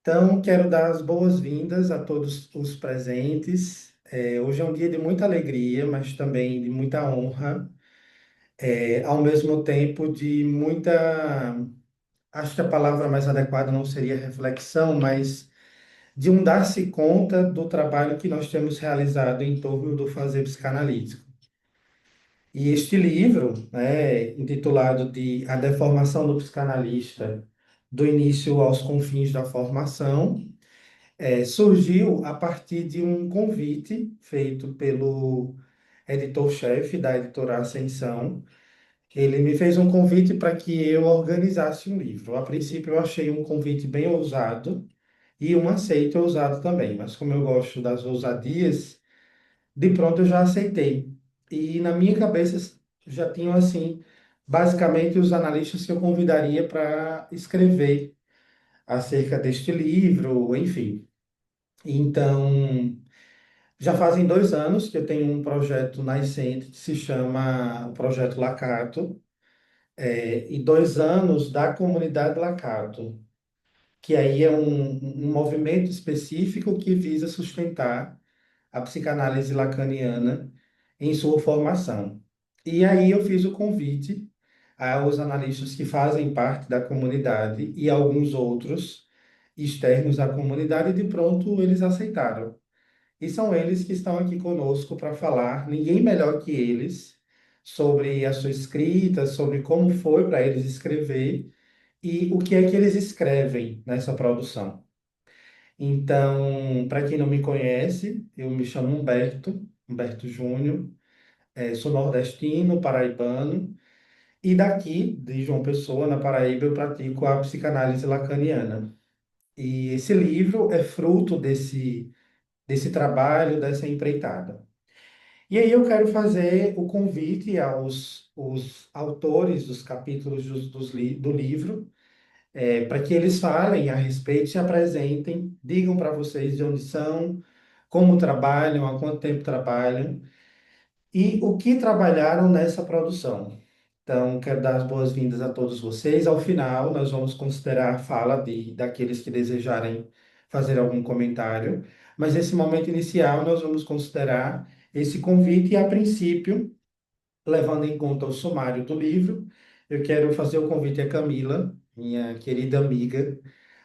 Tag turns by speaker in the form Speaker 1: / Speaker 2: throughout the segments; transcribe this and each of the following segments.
Speaker 1: Então, quero dar as boas-vindas a todos os presentes. Hoje é um dia de muita alegria, mas também de muita honra, ao mesmo tempo de muita. Acho que a palavra mais adequada não seria reflexão, mas de um dar-se conta do trabalho que nós temos realizado em torno do fazer psicanalítico. E este livro, né, intitulado de A Deformação do Psicanalista, do início aos confins da formação, surgiu a partir de um convite feito pelo editor-chefe da editora Ascensão. Ele me fez um convite para que eu organizasse um livro. A princípio, eu achei um convite bem ousado e um aceito ousado também, mas como eu gosto das ousadias, de pronto eu já aceitei. E na minha cabeça já tinham assim, basicamente os analistas que eu convidaria para escrever acerca deste livro, enfim. Então, já fazem 2 anos que eu tenho um projeto nascente que se chama o Projeto Lacato, e 2 anos da comunidade Lacato, que aí é um movimento específico que visa sustentar a psicanálise lacaniana em sua formação. E aí eu fiz o convite aos analistas que fazem parte da comunidade e alguns outros externos à comunidade, e de pronto eles aceitaram. E são eles que estão aqui conosco para falar, ninguém melhor que eles, sobre a sua escrita, sobre como foi para eles escrever e o que é que eles escrevem nessa produção. Então, para quem não me conhece, eu me chamo Humberto Júnior, sou nordestino, paraibano, e daqui, de João Pessoa, na Paraíba, eu pratico a psicanálise lacaniana. E esse livro é fruto desse trabalho, dessa empreitada. E aí eu quero fazer o convite aos os autores dos capítulos do livro, para que eles falem a respeito, se apresentem, digam para vocês de onde são, como trabalham, há quanto tempo trabalham e o que trabalharam nessa produção. Então, quero dar as boas-vindas a todos vocês. Ao final, nós vamos considerar a fala daqueles que desejarem fazer algum comentário, mas nesse momento inicial, nós vamos considerar esse convite e, a princípio, levando em conta o sumário do livro, eu quero fazer o convite a Camila, minha querida amiga,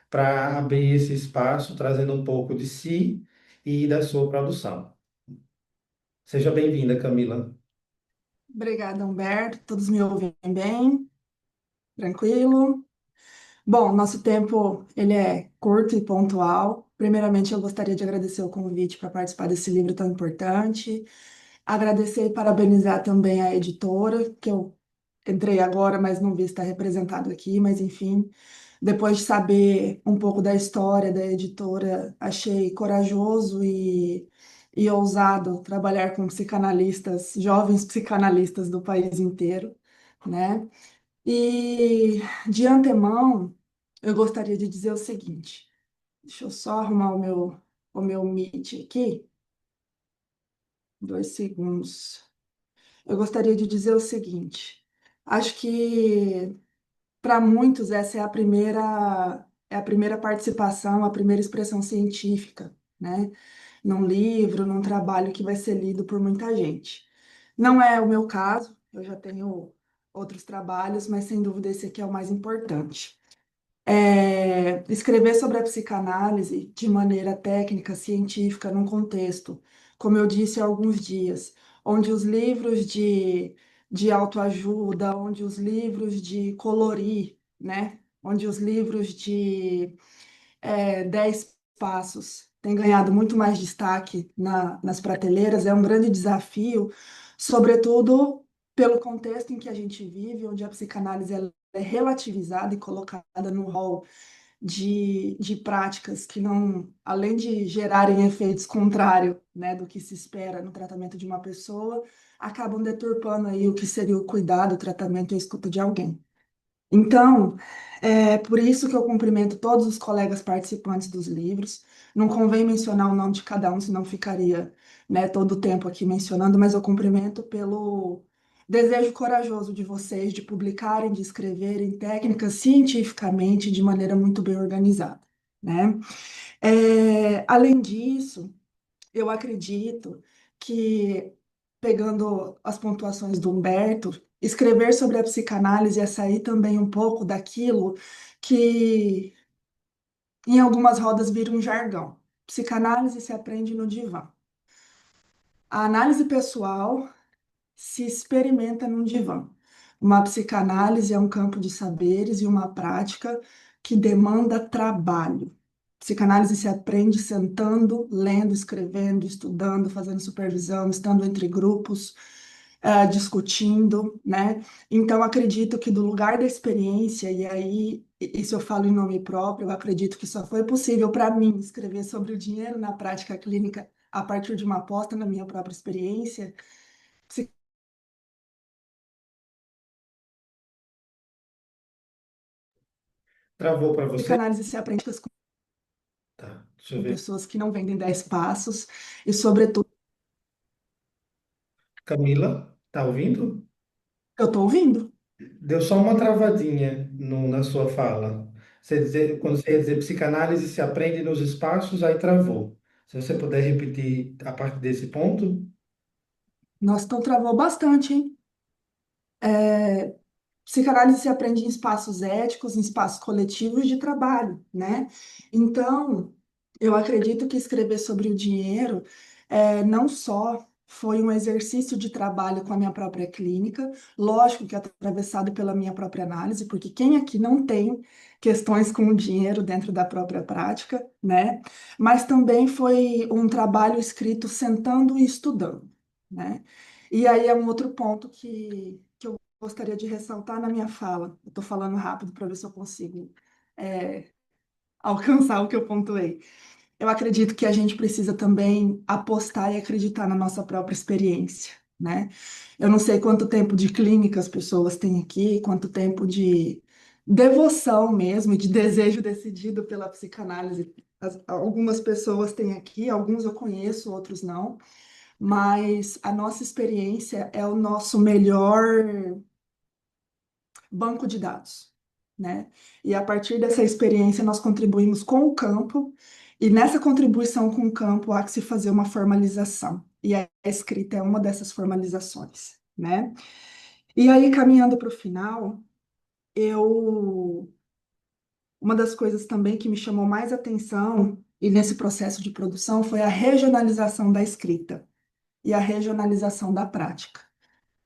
Speaker 1: para abrir esse espaço, trazendo um pouco de si e da sua produção. Seja bem-vinda, Camila.
Speaker 2: Obrigada, Humberto. Todos me ouvem bem? Tranquilo? Bom, nosso tempo ele é curto e pontual. Primeiramente, eu gostaria de agradecer o convite para participar desse livro tão importante. Agradecer e parabenizar também a editora, que eu entrei agora, mas não vi estar representado aqui, mas enfim, depois de saber um pouco da história da editora, achei corajoso e ousado trabalhar com psicanalistas, jovens psicanalistas do país inteiro, né? E de antemão, eu gostaria de dizer o seguinte: deixa eu só arrumar o meu Meet aqui, 2 segundos. Eu gostaria de dizer o seguinte: acho que para muitos essa é a primeira participação, a primeira expressão científica, né? Num livro, num trabalho que vai ser lido por muita gente. Não é o meu caso, eu já tenho outros trabalhos, mas sem dúvida esse aqui é o mais importante. Escrever sobre a psicanálise de maneira técnica, científica, num contexto, como eu disse há alguns dias, onde os livros de autoajuda, onde os livros de colorir, né? Onde os livros de 10 passos têm ganhado muito mais destaque nas prateleiras, é um grande desafio, sobretudo pelo contexto em que a gente vive, onde a psicanálise ela é relativizada e colocada no rol de práticas que não, além de gerarem efeitos contrários, né, do que se espera no tratamento de uma pessoa, acabam deturpando aí o que seria o cuidado, o tratamento e a escuta de alguém. Então, é por isso que eu cumprimento todos os colegas participantes dos livros. Não convém mencionar o nome de cada um, senão ficaria, né, todo o tempo aqui mencionando, mas eu cumprimento pelo desejo corajoso de vocês de publicarem, de escreverem técnicas cientificamente de maneira muito bem organizada, né? Além disso, eu acredito que, pegando as pontuações do Humberto, escrever sobre a psicanálise é sair também um pouco daquilo que em algumas rodas vira um jargão. Psicanálise se aprende no divã. A análise pessoal se experimenta num divã. Uma psicanálise é um campo de saberes e uma prática que demanda trabalho. Psicanálise se aprende sentando, lendo, escrevendo, estudando, fazendo supervisão, estando entre grupos, discutindo, né? Então, acredito que do lugar da experiência, e aí, isso eu falo em nome próprio, eu acredito que só foi possível para mim escrever sobre o dinheiro na prática clínica a partir de uma aposta na minha própria experiência.
Speaker 1: Travou para você?
Speaker 2: Psicanálise se aprende
Speaker 1: Tá, deixa eu
Speaker 2: com
Speaker 1: ver.
Speaker 2: pessoas que não vendem 10 passos e, sobretudo,
Speaker 1: Camila, tá ouvindo?
Speaker 2: eu estou ouvindo.
Speaker 1: Deu só uma travadinha na sua fala. Quando você ia dizer psicanálise se aprende nos espaços, aí travou. Se você puder repetir a partir desse ponto.
Speaker 2: Nossa, então travou bastante, hein? Psicanálise se aprende em espaços éticos, em espaços coletivos de trabalho, né? Então, eu acredito que escrever sobre o dinheiro não só foi um exercício de trabalho com a minha própria clínica, lógico que atravessado pela minha própria análise, porque quem aqui não tem questões com o dinheiro dentro da própria prática, né? Mas também foi um trabalho escrito sentando e estudando, né? E aí é um outro ponto que eu gostaria de ressaltar na minha fala. Eu estou falando rápido para ver se eu consigo é, alcançar o que eu pontuei. Eu acredito que a gente precisa também apostar e acreditar na nossa própria experiência, né? Eu não sei quanto tempo de clínica as pessoas têm aqui, quanto tempo de devoção mesmo, e de desejo decidido pela psicanálise. Algumas pessoas têm aqui, alguns eu conheço, outros não, mas a nossa experiência é o nosso melhor banco de dados, né? E a partir dessa experiência nós contribuímos com o campo, e nessa contribuição com o campo há que se fazer uma formalização. E a escrita é uma dessas formalizações, né? E aí, caminhando para o final, eu uma das coisas também que me chamou mais atenção e nesse processo de produção foi a regionalização da escrita e a regionalização da prática.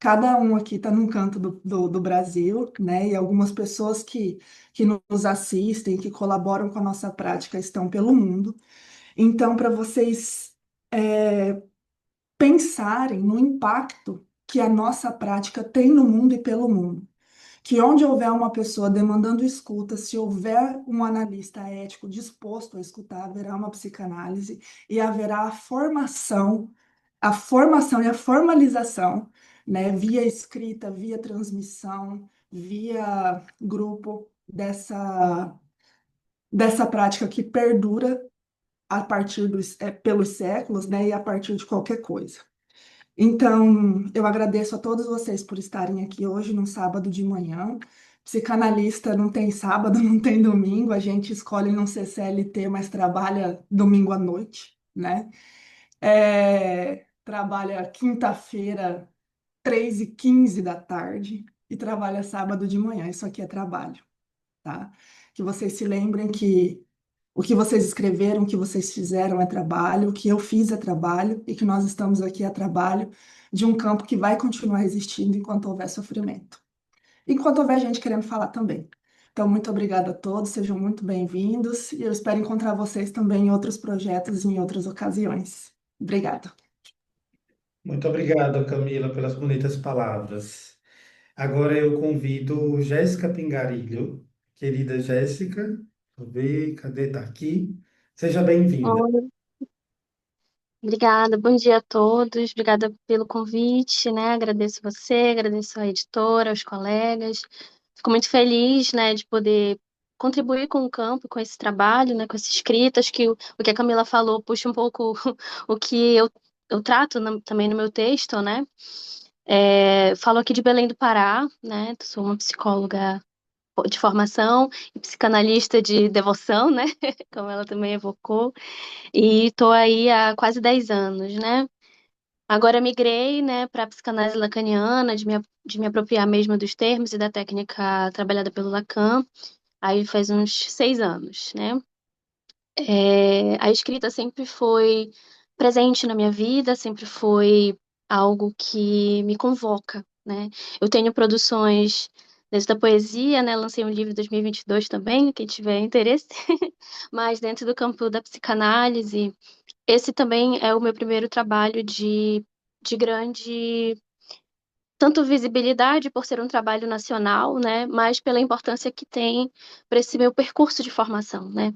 Speaker 2: Cada um aqui está num canto do Brasil, né? E algumas pessoas que nos assistem, que colaboram com a nossa prática, estão pelo mundo. Então, para vocês pensarem no impacto que a nossa prática tem no mundo e pelo mundo, que onde houver uma pessoa demandando escuta, se houver um analista ético disposto a escutar, haverá uma psicanálise e haverá a formação e a formalização, né, via escrita, via transmissão, via grupo dessa prática que perdura a partir pelos séculos, né, e a partir de qualquer coisa. Então, eu agradeço a todos vocês por estarem aqui hoje, num sábado de manhã. Psicanalista não tem sábado, não tem domingo, a gente escolhe não ser CLT, mas trabalha domingo à noite, né? Trabalha quinta-feira, 3h15 da tarde, e trabalha sábado de manhã. Isso aqui é trabalho, tá? Que vocês se lembrem que o que vocês escreveram, o que vocês fizeram é trabalho, o que eu fiz é trabalho, e que nós estamos aqui a trabalho de um campo que vai continuar existindo enquanto houver sofrimento. Enquanto houver gente querendo falar também. Então, muito obrigada a todos, sejam muito bem-vindos, e eu espero encontrar vocês também em outros projetos e em outras ocasiões. Obrigada.
Speaker 1: Muito obrigado, Camila, pelas bonitas palavras. Agora eu convido Jéssica Pingarilho. Querida Jéssica, deixa eu ver, cadê? Tá aqui. Seja bem-vinda.
Speaker 3: Oi, obrigada, bom dia a todos, obrigada pelo convite, né? Agradeço você, agradeço a editora, aos colegas. Fico muito feliz, né, de poder contribuir com o campo, com esse trabalho, né, com essa escrita. Acho que o que a Camila falou puxa um pouco o que eu trato também no meu texto, né? Falo aqui de Belém do Pará, né? Sou uma psicóloga de formação e psicanalista de devoção, né? Como ela também evocou. E estou aí há quase 10 anos, né? Agora migrei, né, para a psicanálise lacaniana, de me apropriar mesmo dos termos e da técnica trabalhada pelo Lacan. Aí faz uns 6 anos, né? A escrita sempre foi presente na minha vida, sempre foi algo que me convoca, né? Eu tenho produções dentro da poesia, né? Lancei um livro em 2022 também, quem tiver interesse, mas dentro do campo da psicanálise, esse também é o meu primeiro trabalho de grande, tanto visibilidade por ser um trabalho nacional, né? Mas pela importância que tem para esse meu percurso de formação, né?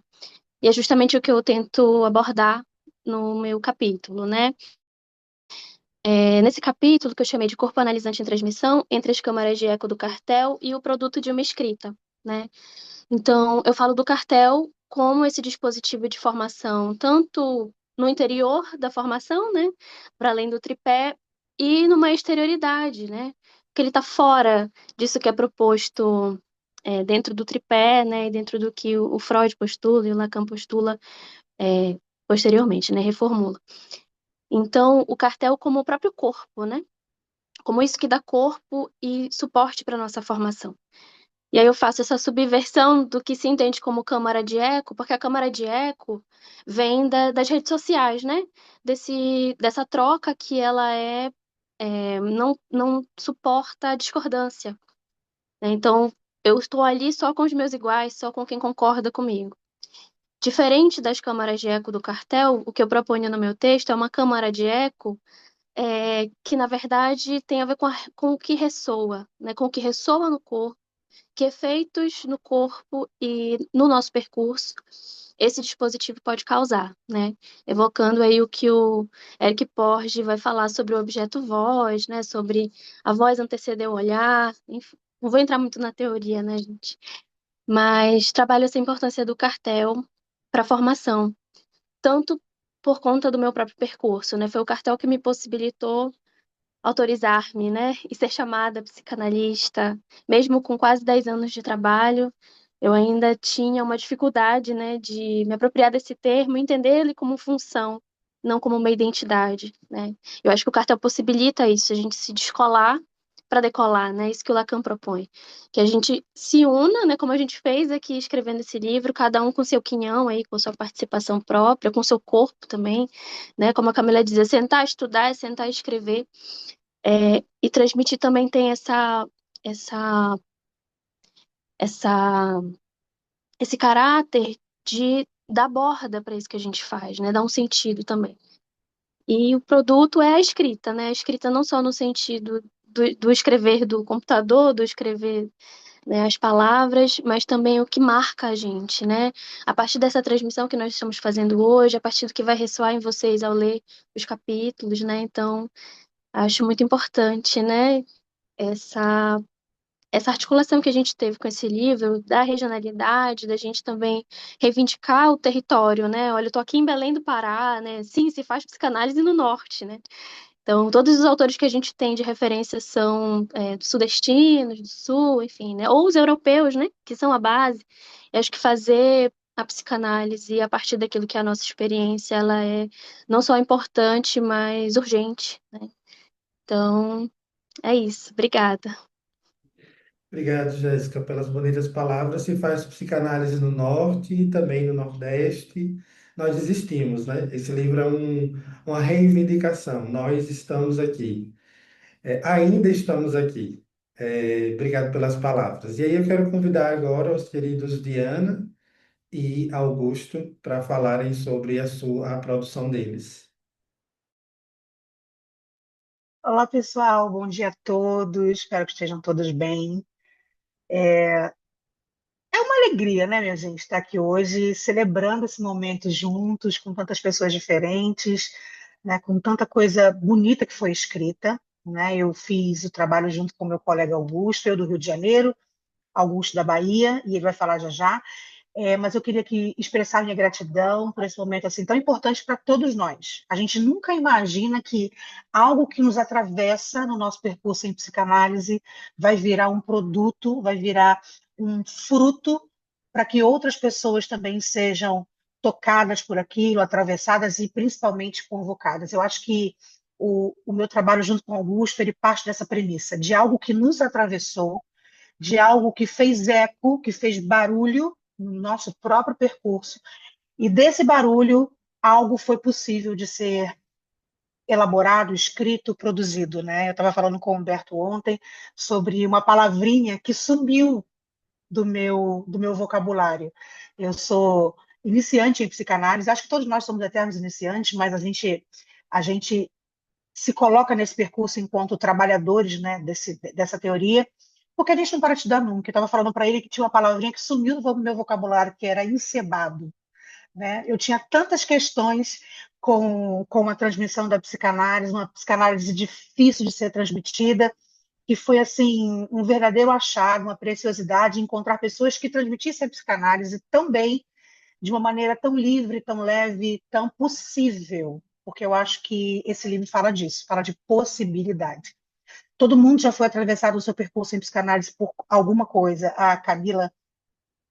Speaker 3: E é justamente o que eu tento abordar no meu capítulo, né? Nesse capítulo que eu chamei de Corpo Analisante em Transmissão, entre as câmaras de eco do cartel e o produto de uma escrita, né? Então, eu falo do cartel como esse dispositivo de formação, tanto no interior da formação, né? Para além do tripé, e numa exterioridade, né? Que ele está fora disso que é proposto dentro do tripé, né? E dentro do que o Freud postula e o Lacan postula posteriormente, né, reformula. Então, o cartel como o próprio corpo, né? Como isso que dá corpo e suporte para nossa formação. E aí eu faço essa subversão do que se entende como câmara de eco, porque a câmara de eco vem das redes sociais, né? Dessa troca que ela não suporta a discordância, né? Então, eu estou ali só com os meus iguais, só com quem concorda comigo. Diferente das câmaras de eco do cartel, o que eu proponho no meu texto é uma câmara de eco que, na verdade, tem a ver com o que ressoa, né? Com o que ressoa no corpo, que efeitos no corpo e no nosso percurso esse dispositivo pode causar, né? Evocando aí o que o Eric Porge vai falar sobre o objeto voz, né? Sobre a voz anteceder o olhar, enfim. Não vou entrar muito na teoria, né, gente? Mas trabalho essa importância do cartel para a formação, tanto por conta do meu próprio percurso, né? Foi o cartel que me possibilitou autorizar-me, né? E ser chamada psicanalista, mesmo com quase 10 anos de trabalho, eu ainda tinha uma dificuldade, né, de me apropriar desse termo, entender ele como função, não como uma identidade, né? Eu acho que o cartel possibilita isso, a gente se descolar para decolar, né? Isso que o Lacan propõe, que a gente se una, né, como a gente fez aqui escrevendo esse livro, cada um com seu quinhão aí, com sua participação própria, com seu corpo também, né? Como a Camila dizia, sentar, estudar, sentar e escrever. E transmitir também tem essa, essa, esse caráter de dar borda para isso que a gente faz, né? Dar um sentido também. E o produto é a escrita, né? A escrita não só no sentido do escrever do computador, do escrever, né, as palavras, mas também o que marca a gente, né? A partir dessa transmissão que nós estamos fazendo hoje, a partir do que vai ressoar em vocês ao ler os capítulos, né? Então, acho muito importante, né? Essa essa articulação que a gente teve com esse livro, da regionalidade, da gente também reivindicar o território, né? Olha, eu tô aqui em Belém do Pará, né? Sim, se faz psicanálise no norte, né? Então, todos os autores que a gente tem de referência são sudestinos, do sul, enfim, né? Ou os europeus, né? Que são a base. Eu acho que fazer a psicanálise a partir daquilo que é a nossa experiência, ela é não só importante, mas urgente, né? Então, é isso. Obrigada.
Speaker 1: Obrigado, Jéssica, pelas bonitas palavras. Se faz psicanálise no Norte e também no Nordeste. Nós existimos, né? Esse livro é uma reivindicação. Nós estamos aqui. Ainda estamos aqui. Obrigado pelas palavras. E aí eu quero convidar agora os queridos Diana e Augusto para falarem sobre a produção deles.
Speaker 4: Olá, pessoal, bom dia a todos, espero que estejam todos bem. É uma alegria, né, minha gente, estar aqui hoje celebrando esse momento juntos, com tantas pessoas diferentes, né, com tanta coisa bonita que foi escrita, né? Eu fiz o trabalho junto com meu colega Augusto, eu do Rio de Janeiro, Augusto da Bahia, e ele vai falar já já. Mas eu queria aqui expressar minha gratidão por esse momento assim tão importante para todos nós. A gente nunca imagina que algo que nos atravessa no nosso percurso em psicanálise vai virar um produto, vai virar um fruto para que outras pessoas também sejam tocadas por aquilo, atravessadas e principalmente convocadas. Eu acho que o meu trabalho junto com o Augusto, ele parte dessa premissa, de algo que nos atravessou, de algo que fez eco, que fez barulho no nosso próprio percurso, e desse barulho algo foi possível de ser elaborado, escrito, produzido, né? Eu estava falando com o Humberto ontem sobre uma palavrinha que sumiu do meu vocabulário. Eu sou iniciante em psicanálise, acho que todos nós somos eternos iniciantes, mas a gente se coloca nesse percurso enquanto trabalhadores, né, dessa teoria, porque a gente não para de dar nunca. Eu estava falando para ele que tinha uma palavrinha que sumiu do meu vocabulário, que era encebado, né? Eu tinha tantas questões com a transmissão da psicanálise, uma psicanálise difícil de ser transmitida, que foi assim um verdadeiro achado, uma preciosidade encontrar pessoas que transmitissem a psicanálise tão bem, de uma maneira tão livre, tão leve, tão possível, porque eu acho que esse livro fala disso, fala de possibilidade. Todo mundo já foi atravessado o seu percurso em psicanálise por alguma coisa. A Camila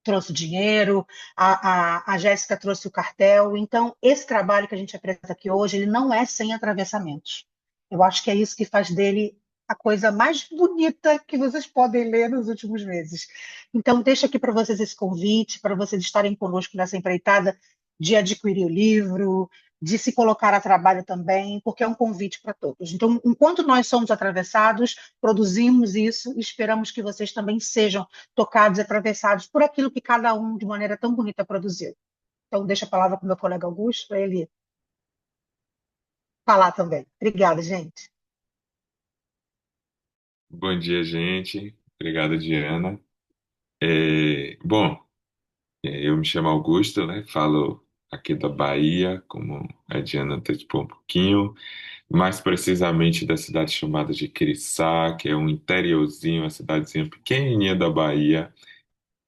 Speaker 4: trouxe o dinheiro, a Jéssica trouxe o cartel. Então, esse trabalho que a gente apresenta aqui hoje, ele não é sem atravessamentos. Eu acho que é isso que faz dele a coisa mais bonita que vocês podem ler nos últimos meses. Então, deixo aqui para vocês esse convite, para vocês estarem conosco nessa empreitada de adquirir o livro, de se colocar a trabalho também, porque é um convite para todos. Então, enquanto nós somos atravessados, produzimos isso e esperamos que vocês também sejam tocados e atravessados por aquilo que cada um, de maneira tão bonita, produziu. Então, deixo a palavra para o meu colega Augusto, para ele falar também. Obrigada, gente.
Speaker 5: Bom dia, gente. Obrigado, Diana. Bom, eu me chamo Augusto, né? Falo aqui da Bahia, como a Diana antecipou um pouquinho, mais precisamente da cidade chamada de Quiriçá, que é um interiorzinho, uma cidadezinha pequenininha da Bahia.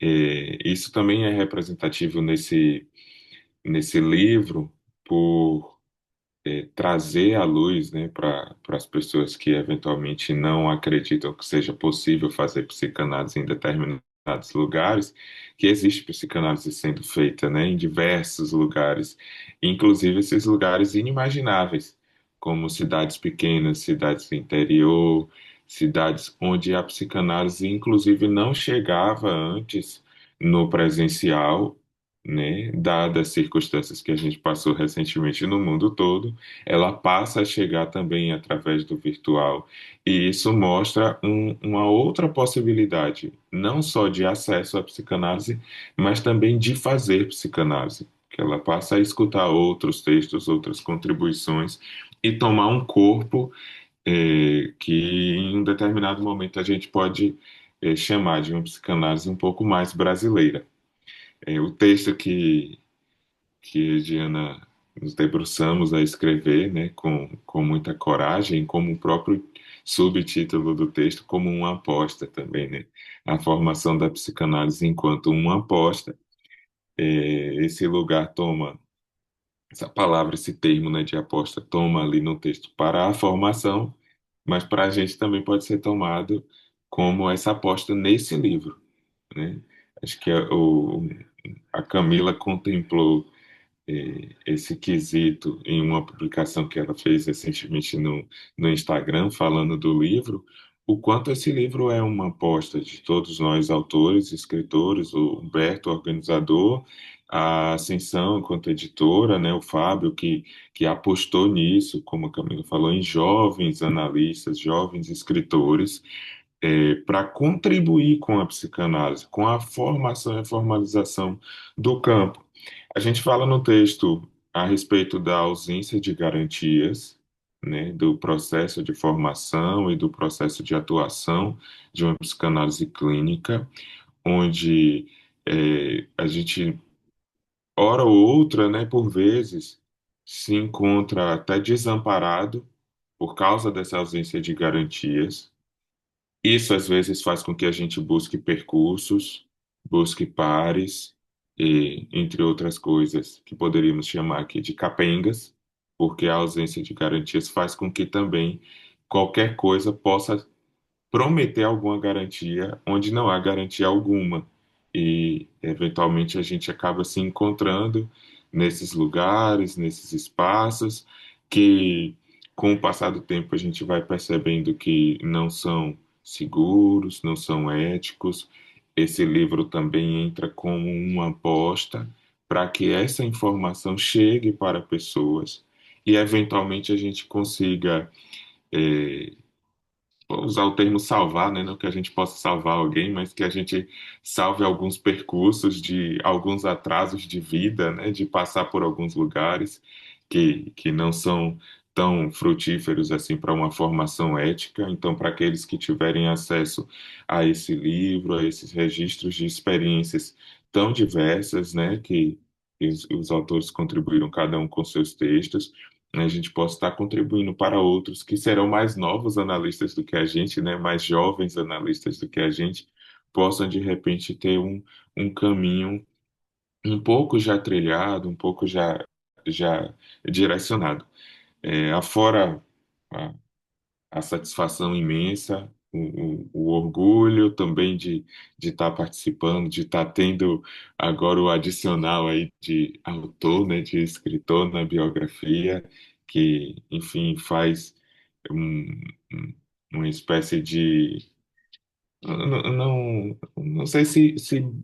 Speaker 5: Isso também é representativo nesse livro por trazer à luz, né, para as pessoas que eventualmente não acreditam que seja possível fazer psicanálise em determinados lugares, que existe psicanálise sendo feita, né, em diversos lugares, inclusive esses lugares inimagináveis, como cidades pequenas, cidades do interior, cidades onde a psicanálise, inclusive, não chegava antes no presencial, né, dadas as circunstâncias que a gente passou recentemente no mundo todo, ela passa a chegar também através do virtual. E isso mostra uma outra possibilidade, não só de acesso à psicanálise, mas também de fazer psicanálise, que ela passa a escutar outros textos, outras contribuições e tomar um corpo que em um determinado momento a gente pode chamar de uma psicanálise um pouco mais brasileira. O texto que Diana nos debruçamos a escrever, né, com muita coragem, como o próprio subtítulo do texto, como uma aposta também, né? A formação da psicanálise enquanto uma aposta. Esse lugar toma, essa palavra, esse termo, né, de aposta, toma ali no texto para a formação, mas para a gente também pode ser tomado como essa aposta nesse livro, né? Acho que a Camila contemplou esse quesito em uma publicação que ela fez recentemente no Instagram, falando do livro, o quanto esse livro é uma aposta de todos nós, autores, escritores, o Humberto, organizador, a Ascensão, enquanto editora, né, o Fábio, que apostou nisso, como a Camila falou, em jovens analistas, jovens escritores, para contribuir com a psicanálise, com a formação e a formalização do campo. A gente fala no texto a respeito da ausência de garantias, né, do processo de formação e do processo de atuação de uma psicanálise clínica, onde a gente, hora ou outra, né, por vezes, se encontra até desamparado por causa dessa ausência de garantias. Isso às vezes faz com que a gente busque percursos, busque pares, e, entre outras coisas que poderíamos chamar aqui de capengas, porque a ausência de garantias faz com que também qualquer coisa possa prometer alguma garantia onde não há garantia alguma. E, eventualmente, a gente acaba se encontrando nesses lugares, nesses espaços, que, com o passar do tempo, a gente vai percebendo que não são seguros, não são éticos. Esse livro também entra como uma aposta para que essa informação chegue para pessoas e, eventualmente, a gente consiga. eh, Vou usar o termo salvar, né? Não que a gente possa salvar alguém, mas que a gente salve alguns percursos de alguns atrasos de vida, né? De passar por alguns lugares que não são tão frutíferos assim para uma formação ética. Então, para aqueles que tiverem acesso a esse livro, a esses registros de experiências tão diversas, né? Que os autores contribuíram cada um com seus textos, né, a gente possa estar contribuindo para outros que serão mais novos analistas do que a gente, né, mais jovens analistas do que a gente, possam de repente ter um caminho um pouco já trilhado, um pouco já direcionado. Afora a satisfação imensa, o orgulho também de estar participando, de estar tendo agora o adicional aí de autor, né, de escritor na biografia, que, enfim, faz um- um- uma espécie de. Não sei se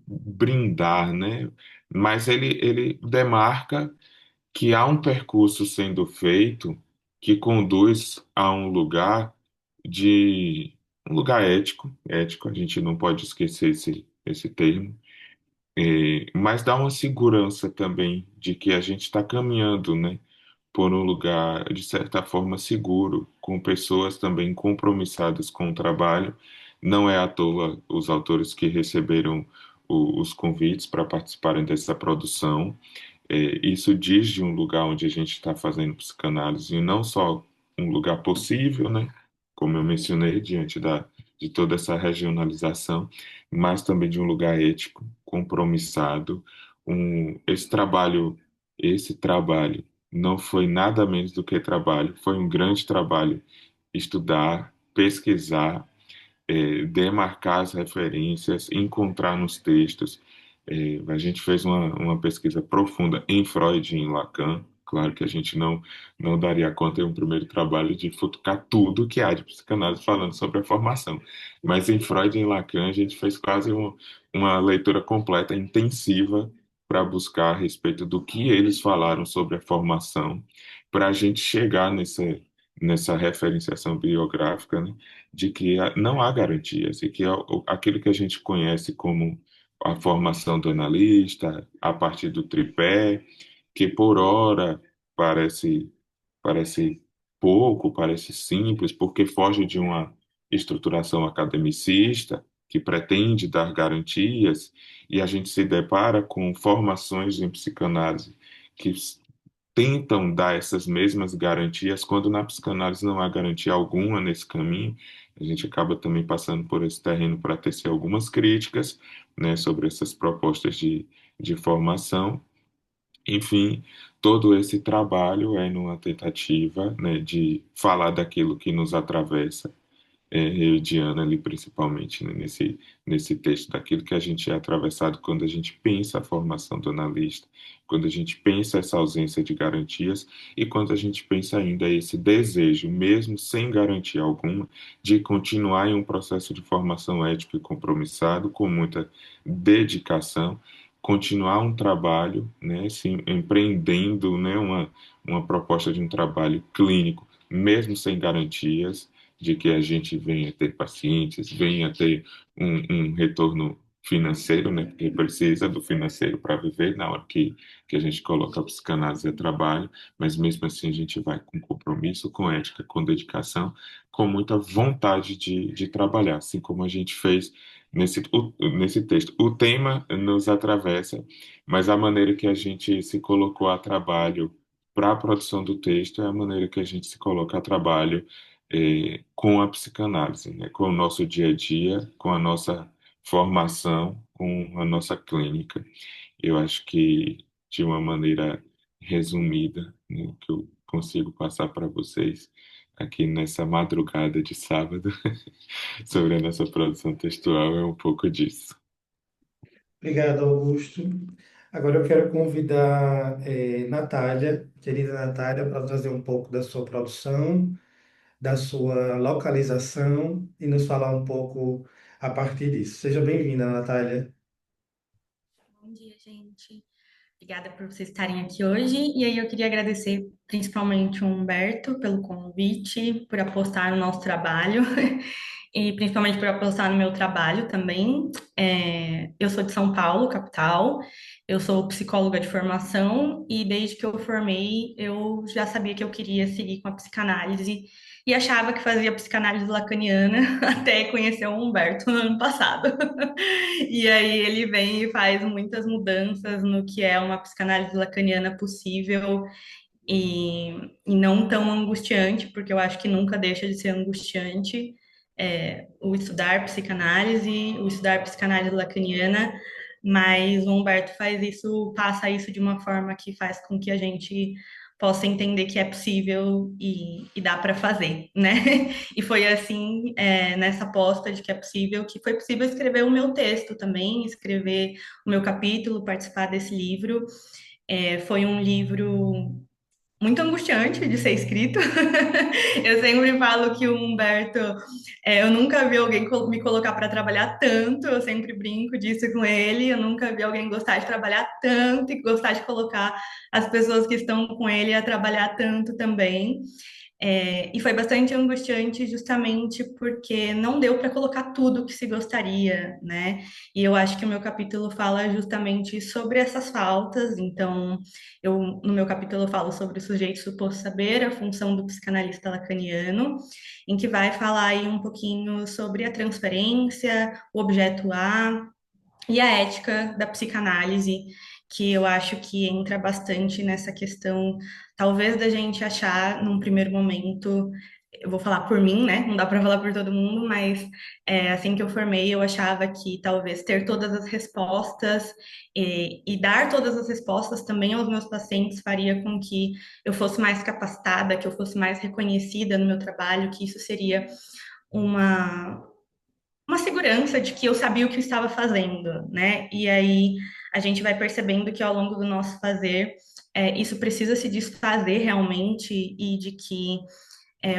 Speaker 5: brindar, né? Mas ele demarca que há um percurso sendo feito que conduz a de um lugar ético, a gente não pode esquecer esse termo, mas dá uma segurança também de que a gente está caminhando, né, por um lugar de certa forma seguro, com pessoas também compromissadas com o trabalho. Não é à toa os autores que receberam os convites para participarem dessa produção. Isso diz de um lugar onde a gente está fazendo psicanálise, e não só um lugar possível, né? Como eu mencionei, de toda essa regionalização, mas também de um lugar ético, compromissado. Esse trabalho não foi nada menos do que trabalho, foi um grande trabalho estudar, pesquisar, demarcar as referências, encontrar nos textos. A gente fez uma pesquisa profunda em Freud e em Lacan. Claro que a gente não daria conta em um primeiro trabalho de futucar tudo que há de psicanálise falando sobre a formação. Mas em Freud e em Lacan a gente fez quase uma leitura completa, intensiva, para buscar a respeito do que eles falaram sobre a formação, para a gente chegar nessa referenciação biográfica, né, de que não há garantias e que aquilo que a gente conhece como a formação do analista, a partir do tripé, que por hora parece, parece pouco, parece simples, porque foge de uma estruturação academicista que pretende dar garantias, e a gente se depara com formações em psicanálise que tentam dar essas mesmas garantias, quando na psicanálise não há garantia alguma nesse caminho. A gente acaba também passando por esse terreno para tecer algumas críticas, né, sobre essas propostas de formação. Enfim, todo esse trabalho é numa tentativa, né, de falar daquilo que nos atravessa, eu e Diana ali principalmente, né, nesse texto, daquilo que a gente é atravessado quando a gente pensa a formação do analista, quando a gente pensa essa ausência de garantias e quando a gente pensa ainda esse desejo, mesmo sem garantia alguma, de continuar em um processo de formação ético e compromissado, com muita dedicação, continuar um trabalho, né, se empreendendo, né, uma proposta de um trabalho clínico, mesmo sem garantias de que a gente venha ter pacientes, venha ter um retorno financeiro, né? Porque precisa do financeiro para viver na hora que a gente coloca a psicanálise a trabalho, mas mesmo assim a gente vai com compromisso, com ética, com dedicação, com muita vontade de trabalhar, assim como a gente fez nesse texto. O tema nos atravessa, mas a maneira que a gente se colocou a trabalho para a produção do texto é a maneira que a gente se coloca a trabalho com a psicanálise, né? Com o nosso dia a dia, com a nossa formação, com a nossa clínica. Eu acho que, de uma maneira resumida, né, que eu consigo passar para vocês, aqui nessa madrugada de sábado sobre a nossa produção textual é um pouco disso.
Speaker 1: Obrigado, Augusto. Agora eu quero convidar Natália, querida Natália, para trazer um pouco da sua produção, da sua localização e nos falar um pouco a partir disso. Seja bem-vinda, Natália.
Speaker 6: Bom dia, gente. Obrigada por vocês estarem aqui hoje. E aí eu queria agradecer principalmente o Humberto pelo convite, por apostar no nosso trabalho e principalmente por apostar no meu trabalho também. Eu sou de São Paulo, capital. Eu sou psicóloga de formação e desde que eu formei, eu já sabia que eu queria seguir com a psicanálise e achava que fazia psicanálise lacaniana até conhecer o Humberto no ano passado. E aí ele vem e faz muitas mudanças no que é uma psicanálise lacaniana possível e, e não tão angustiante, porque eu acho que nunca deixa de ser angustiante, o estudar psicanálise, o estudar psicanálise lacaniana, mas o Humberto faz isso, passa isso de uma forma que faz com que a gente possa entender que é possível e dá para fazer, né? E foi assim, nessa aposta de que é possível, que foi possível escrever o meu texto também, escrever o meu capítulo, participar desse livro. Foi um livro muito angustiante de ser escrito. Eu sempre falo que o Humberto, eu nunca vi alguém me colocar para trabalhar tanto, eu sempre brinco disso com ele, eu nunca vi alguém gostar de trabalhar tanto e gostar de colocar as pessoas que estão com ele a trabalhar tanto também. E foi bastante angustiante justamente porque não deu para colocar tudo o que se gostaria, né? E eu acho que o meu capítulo fala justamente sobre essas faltas. Então, no meu capítulo eu falo sobre o sujeito suposto saber, a função do psicanalista lacaniano, em que vai falar aí um pouquinho sobre a transferência, o objeto A e a ética da psicanálise, que eu acho que entra bastante nessa questão, talvez da gente achar num primeiro momento, eu vou falar por mim, né? Não dá para falar por todo mundo, mas assim que eu formei, eu achava que talvez ter todas as respostas e dar todas as respostas também aos meus pacientes faria com que eu fosse mais capacitada, que eu fosse mais reconhecida no meu trabalho, que isso seria uma uma segurança de que eu sabia o que eu estava fazendo, né? E aí a gente vai percebendo que ao longo do nosso fazer, isso precisa se desfazer realmente e de que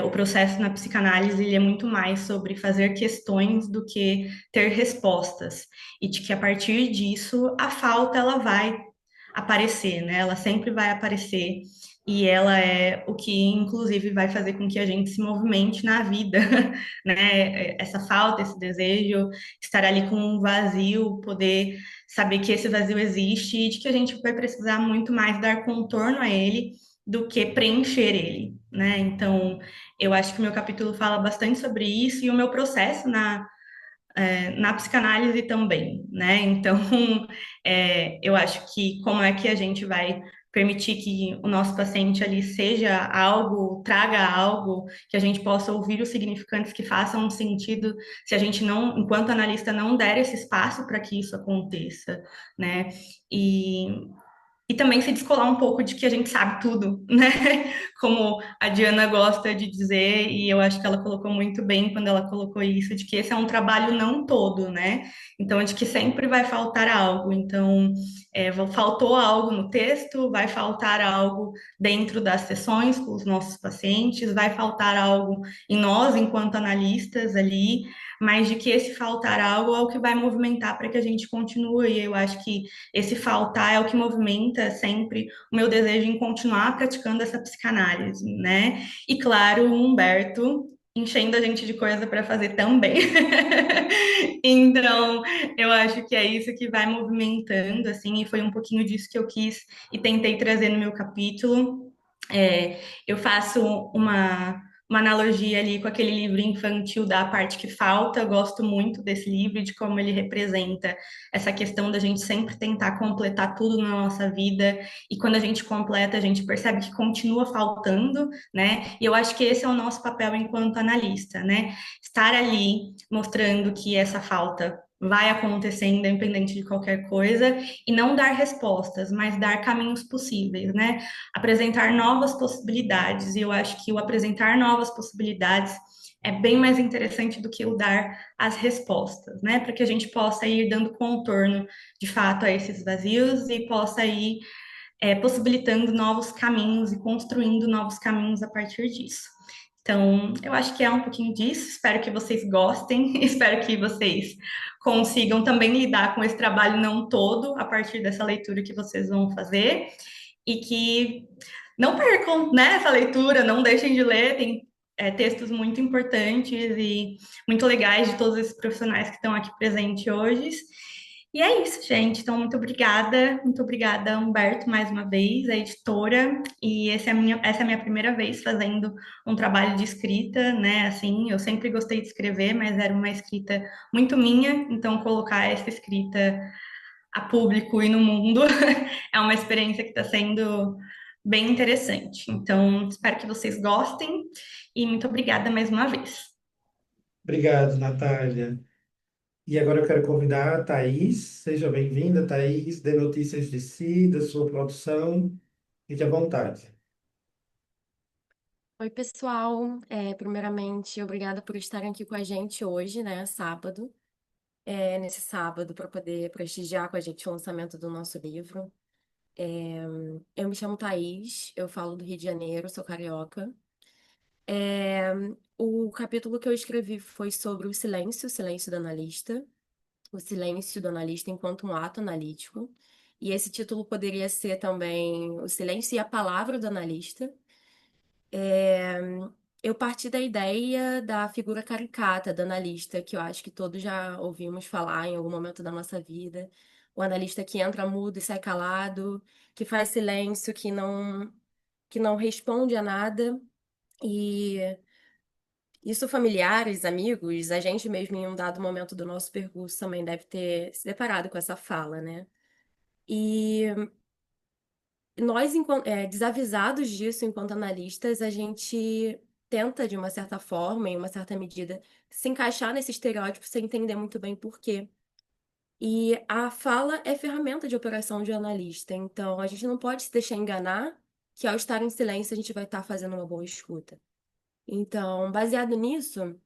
Speaker 6: o processo na psicanálise ele é muito mais sobre fazer questões do que ter respostas e de que a partir disso a falta ela vai aparecer, né? Ela sempre vai aparecer e ela é o que, inclusive, vai fazer com que a gente se movimente na vida, né? Essa falta, esse desejo, estar ali com um vazio, poder saber que esse vazio existe e de que a gente vai precisar muito mais dar contorno a ele do que preencher ele, né? Então, eu acho que o meu capítulo fala bastante sobre isso e o meu processo na psicanálise também, né? Então, eu acho que como é que a gente vai permitir que o nosso paciente ali seja algo, traga algo, que a gente possa ouvir os significantes que façam um sentido, se a gente não, enquanto analista, não der esse espaço para que isso aconteça, né? E e também se descolar um pouco de que a gente sabe tudo, né? Como a Diana gosta de dizer, e eu acho que ela colocou muito bem quando ela colocou isso, de que esse é um trabalho não todo, né? Então, de que sempre vai faltar algo. Então, faltou algo no texto, vai faltar algo dentro das sessões com os nossos pacientes, vai faltar algo em nós, enquanto analistas ali, mas de que esse faltar algo é o que vai movimentar para que a gente continue. E eu acho que esse faltar é o que movimenta sempre o meu desejo em continuar praticando essa psicanálise, né? E claro, o Humberto enchendo a gente de coisa para fazer também. Então, eu acho que é isso que vai movimentando, assim, e foi um pouquinho disso que eu quis e tentei trazer no meu capítulo. Eu faço uma analogia ali com aquele livro infantil da parte que falta. Eu gosto muito desse livro, de como ele representa essa questão da gente sempre tentar completar tudo na nossa vida, e quando a gente completa, a gente percebe que continua faltando, né? E eu acho que esse é o nosso papel enquanto analista, né? Estar ali mostrando que essa falta vai acontecer independente de qualquer coisa, e não dar respostas, mas dar caminhos possíveis, né? Apresentar novas possibilidades, e eu acho que o apresentar novas possibilidades é bem mais interessante do que o dar as respostas, né? Para que a gente possa ir dando contorno, de fato, a esses vazios e possa ir possibilitando novos caminhos e construindo novos caminhos a partir disso. Então, eu acho que é um pouquinho disso. Espero que vocês gostem, espero que vocês consigam também lidar com esse trabalho não todo a partir dessa leitura que vocês vão fazer e que não percam, né, essa leitura, não deixem de ler. Tem textos muito importantes e muito legais de todos esses profissionais que estão aqui presentes hoje. E é isso, gente. Então, muito obrigada, Humberto, mais uma vez, a editora. E essa é a minha primeira vez fazendo um trabalho de escrita, né? Assim, eu sempre gostei de escrever, mas era uma escrita muito minha, então colocar essa escrita a público e no mundo é uma experiência que está sendo bem interessante. Então, espero que vocês gostem e muito obrigada mais uma vez.
Speaker 1: Obrigado, Natália. E agora eu quero convidar a Thaís. Seja bem-vinda, Thaís. Dê notícias de si, da sua produção. Fique à vontade.
Speaker 7: Oi, pessoal. Primeiramente, obrigada por estarem aqui com a gente hoje, né, sábado. Nesse sábado, para poder prestigiar com a gente o lançamento do nosso livro. Eu me chamo Thaís, eu falo do Rio de Janeiro, sou carioca. É, o capítulo que eu escrevi foi sobre o silêncio do analista, o silêncio do analista enquanto um ato analítico. E esse título poderia ser também O Silêncio e a Palavra do Analista. É, eu parti da ideia da figura caricata do analista, que eu acho que todos já ouvimos falar em algum momento da nossa vida. O analista que entra mudo e sai calado, que faz silêncio, que não responde a nada. E isso familiares, amigos, a gente mesmo em um dado momento do nosso percurso também deve ter se deparado com essa fala, né? E nós, desavisados disso enquanto analistas, a gente tenta, de uma certa forma, em uma certa medida, se encaixar nesse estereótipo sem entender muito bem por quê. E a fala é ferramenta de operação de analista, então a gente não pode se deixar enganar que ao estar em silêncio a gente vai estar fazendo uma boa escuta. Então, baseado nisso,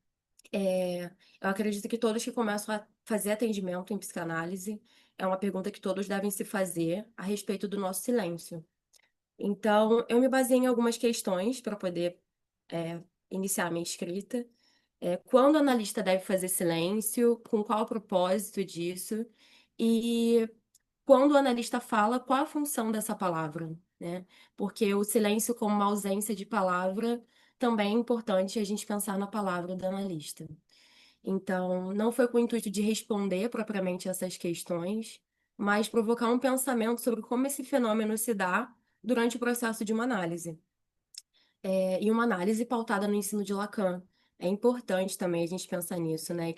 Speaker 7: eu acredito que todos que começam a fazer atendimento em psicanálise, é uma pergunta que todos devem se fazer a respeito do nosso silêncio. Então, eu me baseei em algumas questões para poder é, iniciar a minha escrita. Quando o analista deve fazer silêncio, com qual o propósito disso, e quando o analista fala, qual a função dessa palavra, né? Porque o silêncio, como uma ausência de palavra, também é importante a gente pensar na palavra do analista. Então, não foi com o intuito de responder propriamente essas questões, mas provocar um pensamento sobre como esse fenômeno se dá durante o processo de uma análise. E uma análise pautada no ensino de Lacan. É importante também a gente pensar nisso, né?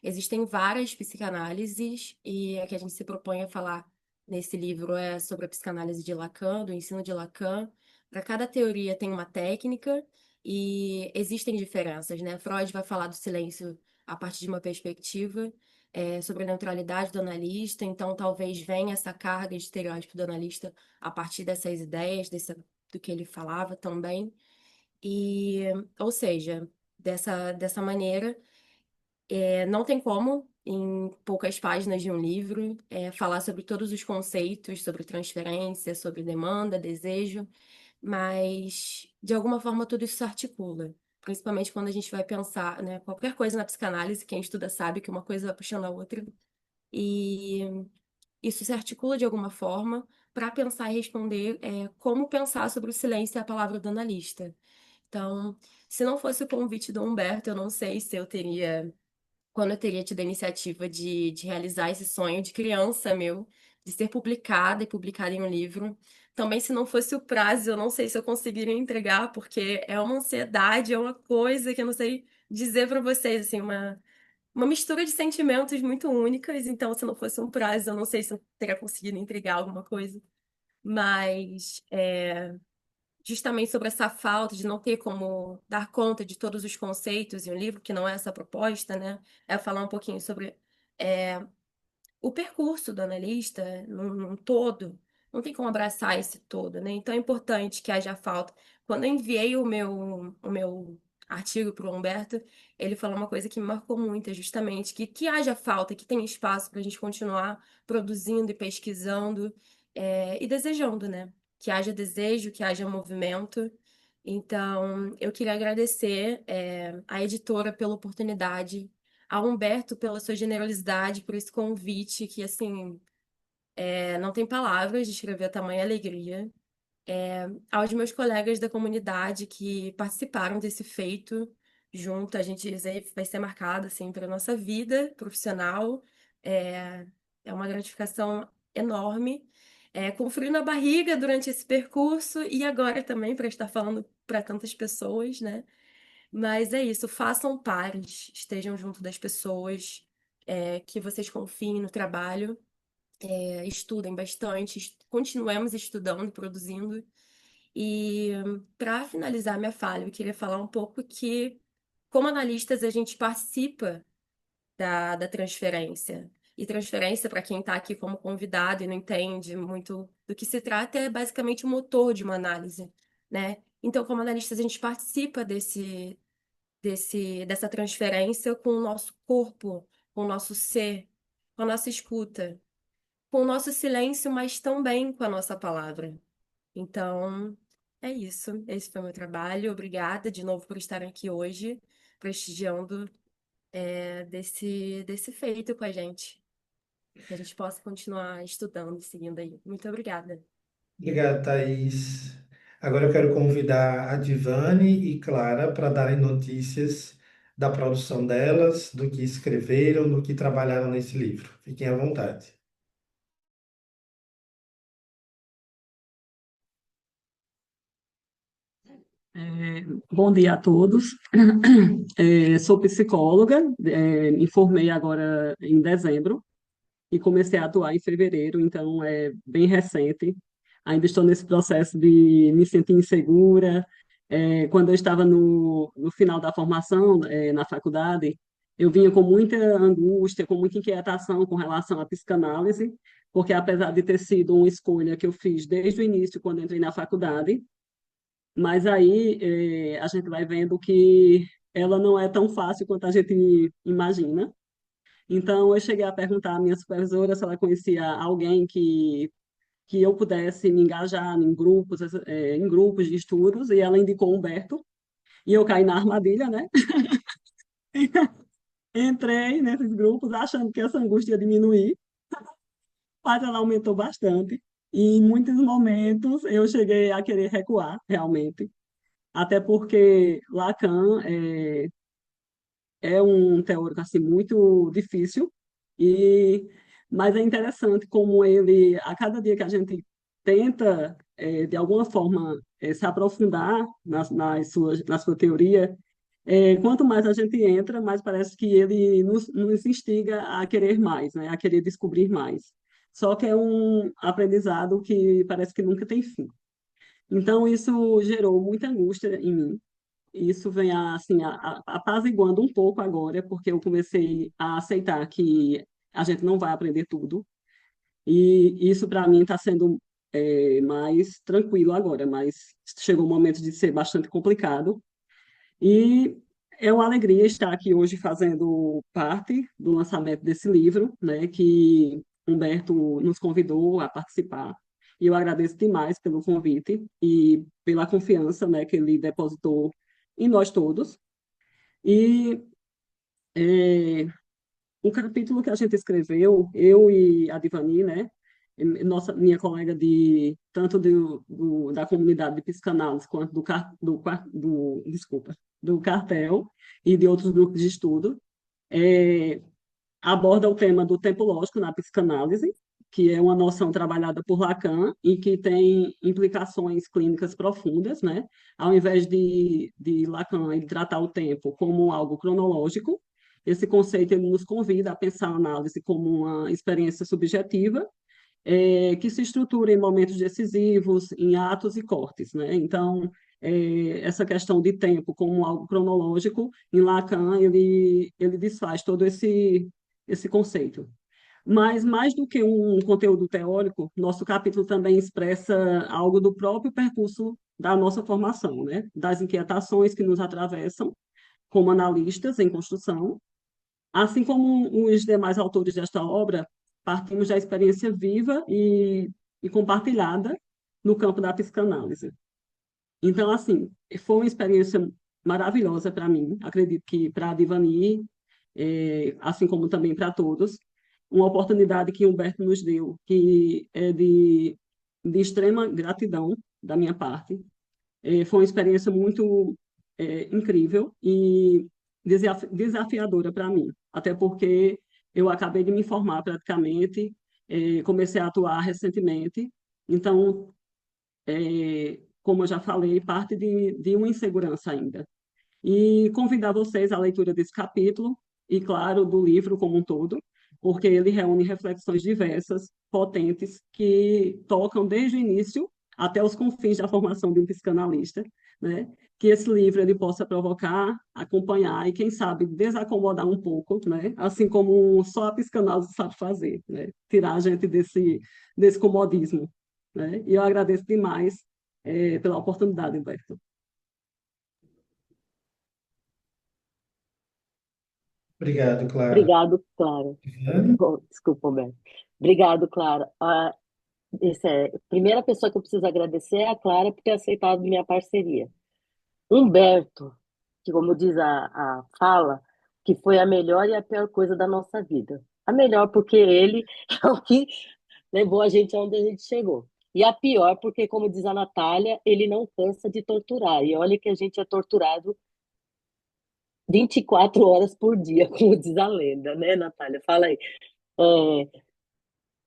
Speaker 7: Existem várias psicanálises e a que a gente se propõe a falar nesse livro é sobre a psicanálise de Lacan, do ensino de Lacan. Para cada teoria tem uma técnica e existem diferenças, né? Freud vai falar do silêncio a partir de uma perspectiva sobre a neutralidade do analista, então talvez venha essa carga de estereótipo do analista a partir dessas ideias, do que ele falava também. Ou seja, dessa maneira, não tem como, em poucas páginas de um livro, falar sobre todos os conceitos, sobre transferência, sobre demanda, desejo, mas de alguma forma tudo isso se articula. Principalmente quando a gente vai pensar, né, qualquer coisa na psicanálise, quem estuda sabe que uma coisa vai puxando a outra. E isso se articula de alguma forma para pensar e responder como pensar sobre o silêncio e a palavra do analista. Então, se não fosse o convite do Humberto, eu não sei se eu teria, quando eu teria tido a iniciativa de realizar esse sonho de criança meu, de ser publicada e publicada em um livro. Também, se não fosse o prazo, eu não sei se eu conseguiria entregar, porque é uma ansiedade, é uma coisa que eu não sei dizer para vocês, assim, uma mistura de sentimentos muito únicas. Então, se não fosse um prazo, eu não sei se eu teria conseguido entregar alguma coisa. Mas justamente sobre essa falta de não ter como dar conta de todos os conceitos em um livro, que não é essa a proposta, né? É falar um pouquinho sobre o percurso do analista, num todo, não tem como abraçar esse todo, né? Então é importante que haja falta. Quando eu enviei o meu artigo para o Humberto, ele falou uma coisa que me marcou muito, é justamente que haja falta, que tenha espaço para a gente continuar produzindo e pesquisando, e desejando, né? Que haja desejo, que haja movimento. Então, eu queria agradecer, à editora pela oportunidade, ao Humberto pela sua generosidade, por esse convite, que, assim, não tem palavras de descrever a tamanha alegria. Aos meus colegas da comunidade que participaram desse feito junto, a gente vai ser marcado, assim, para a nossa vida profissional. É, é uma gratificação enorme. Com frio na barriga durante esse percurso e agora também para estar falando para tantas pessoas, né? Mas é isso, façam pares, estejam junto das pessoas, que vocês confiem no trabalho, estudem bastante, continuemos estudando, produzindo. E para finalizar minha fala, eu queria falar um pouco que, como analistas, a gente participa da transferência. E transferência, para quem está aqui como convidado e não entende muito do que se trata, é basicamente o motor de uma análise, né? Então, como analistas, a gente participa dessa transferência com o nosso corpo, com o nosso ser, com a nossa escuta, com o nosso silêncio, mas também com a nossa palavra. Então, é isso. Esse foi o meu trabalho. Obrigada de novo por estar aqui hoje, prestigiando, desse feito com a gente. Que a gente possa continuar estudando e seguindo aí. Muito obrigada.
Speaker 1: Obrigado, Thaís. Agora eu quero convidar a Divane e Clara para darem notícias da produção delas, do que escreveram, do que trabalharam nesse livro. Fiquem à vontade.
Speaker 8: Bom dia a todos. Sou psicóloga, me formei agora em dezembro e comecei a atuar em fevereiro, então é bem recente. Ainda estou nesse processo de me sentir insegura. Quando eu estava no final da formação, na faculdade, eu vinha com muita angústia, com muita inquietação com relação à psicanálise, porque apesar de ter sido uma escolha que eu fiz desde o início, quando entrei na faculdade, mas aí a gente vai vendo que ela não é tão fácil quanto a gente imagina. Então, eu cheguei a perguntar à minha supervisora se ela conhecia alguém que eu pudesse me engajar em grupos de estudos, e ela indicou o Humberto, e eu caí na armadilha, né? Entrei nesses grupos achando que essa angústia ia diminuir, mas ela aumentou bastante. E em muitos momentos eu cheguei a querer recuar, realmente. Até porque Lacan é um teórico assim muito difícil e mas é interessante como ele a cada dia que a gente tenta de alguma forma se aprofundar na sua teoria, quanto mais a gente entra, mais parece que ele nos instiga a querer mais, né, a querer descobrir mais. Só que é um aprendizado que parece que nunca tem fim. Então isso gerou muita angústia em mim. Isso vem assim, apaziguando um pouco agora, porque eu comecei a aceitar que a gente não vai aprender tudo. E isso, para mim, está sendo mais tranquilo agora, mas chegou o momento de ser bastante complicado. E é uma alegria estar aqui hoje fazendo parte do lançamento desse livro, né, que Humberto nos convidou a participar. E eu agradeço demais pelo convite e pela confiança, né, que ele depositou em nós todos. E é, o capítulo que a gente escreveu, eu e a Divani, né, minha colega de tanto da comunidade de psicanálise quanto desculpa, do cartel e de outros grupos de estudo, é, aborda o tema do tempo lógico na psicanálise, que é uma noção trabalhada por Lacan e que tem implicações clínicas profundas, né? Ao invés de Lacan ele tratar o tempo como algo cronológico, esse conceito ele nos convida a pensar a análise como uma experiência subjetiva, que se estrutura em momentos decisivos, em atos e cortes, né? Então, essa questão de tempo como algo cronológico, em Lacan ele desfaz todo esse conceito. Mas, mais do que um conteúdo teórico, nosso capítulo também expressa algo do próprio percurso da nossa formação, né? Das inquietações que nos atravessam como analistas em construção. Assim como os demais autores desta obra, partimos da experiência viva e compartilhada no campo da psicanálise. Então, assim, foi uma experiência maravilhosa para mim, acredito que para a Divani, assim como também para todos, uma oportunidade que Humberto nos deu, que é de extrema gratidão da minha parte. Foi uma experiência muito incrível e desafiadora para mim, até porque eu acabei de me formar praticamente, comecei a atuar recentemente, então, como eu já falei, parte de uma insegurança ainda. E convidar vocês à leitura desse capítulo e, claro, do livro como um todo, porque ele reúne reflexões diversas, potentes, que tocam desde o início até os confins da formação de um psicanalista, né? Que esse livro ele possa provocar, acompanhar e, quem sabe, desacomodar um pouco, né? Assim como só a psicanálise sabe fazer, né? Tirar a gente desse comodismo, né? E eu agradeço demais, pela oportunidade, Humberto.
Speaker 1: Obrigado, Clara.
Speaker 9: Obrigado, Clara.
Speaker 1: Viviane?
Speaker 9: Oh, desculpa, Humberto. Obrigado, Clara. A primeira pessoa que eu preciso agradecer é a Clara por ter aceitado minha parceria. Humberto, que como diz a fala, que foi a melhor e a pior coisa da nossa vida. A melhor porque ele é o que levou a gente aonde a gente chegou. E a pior porque, como diz a Natália, ele não cansa de torturar. E olha que a gente é torturado 24 horas por dia, como diz a lenda, né, Natália? Fala aí. É,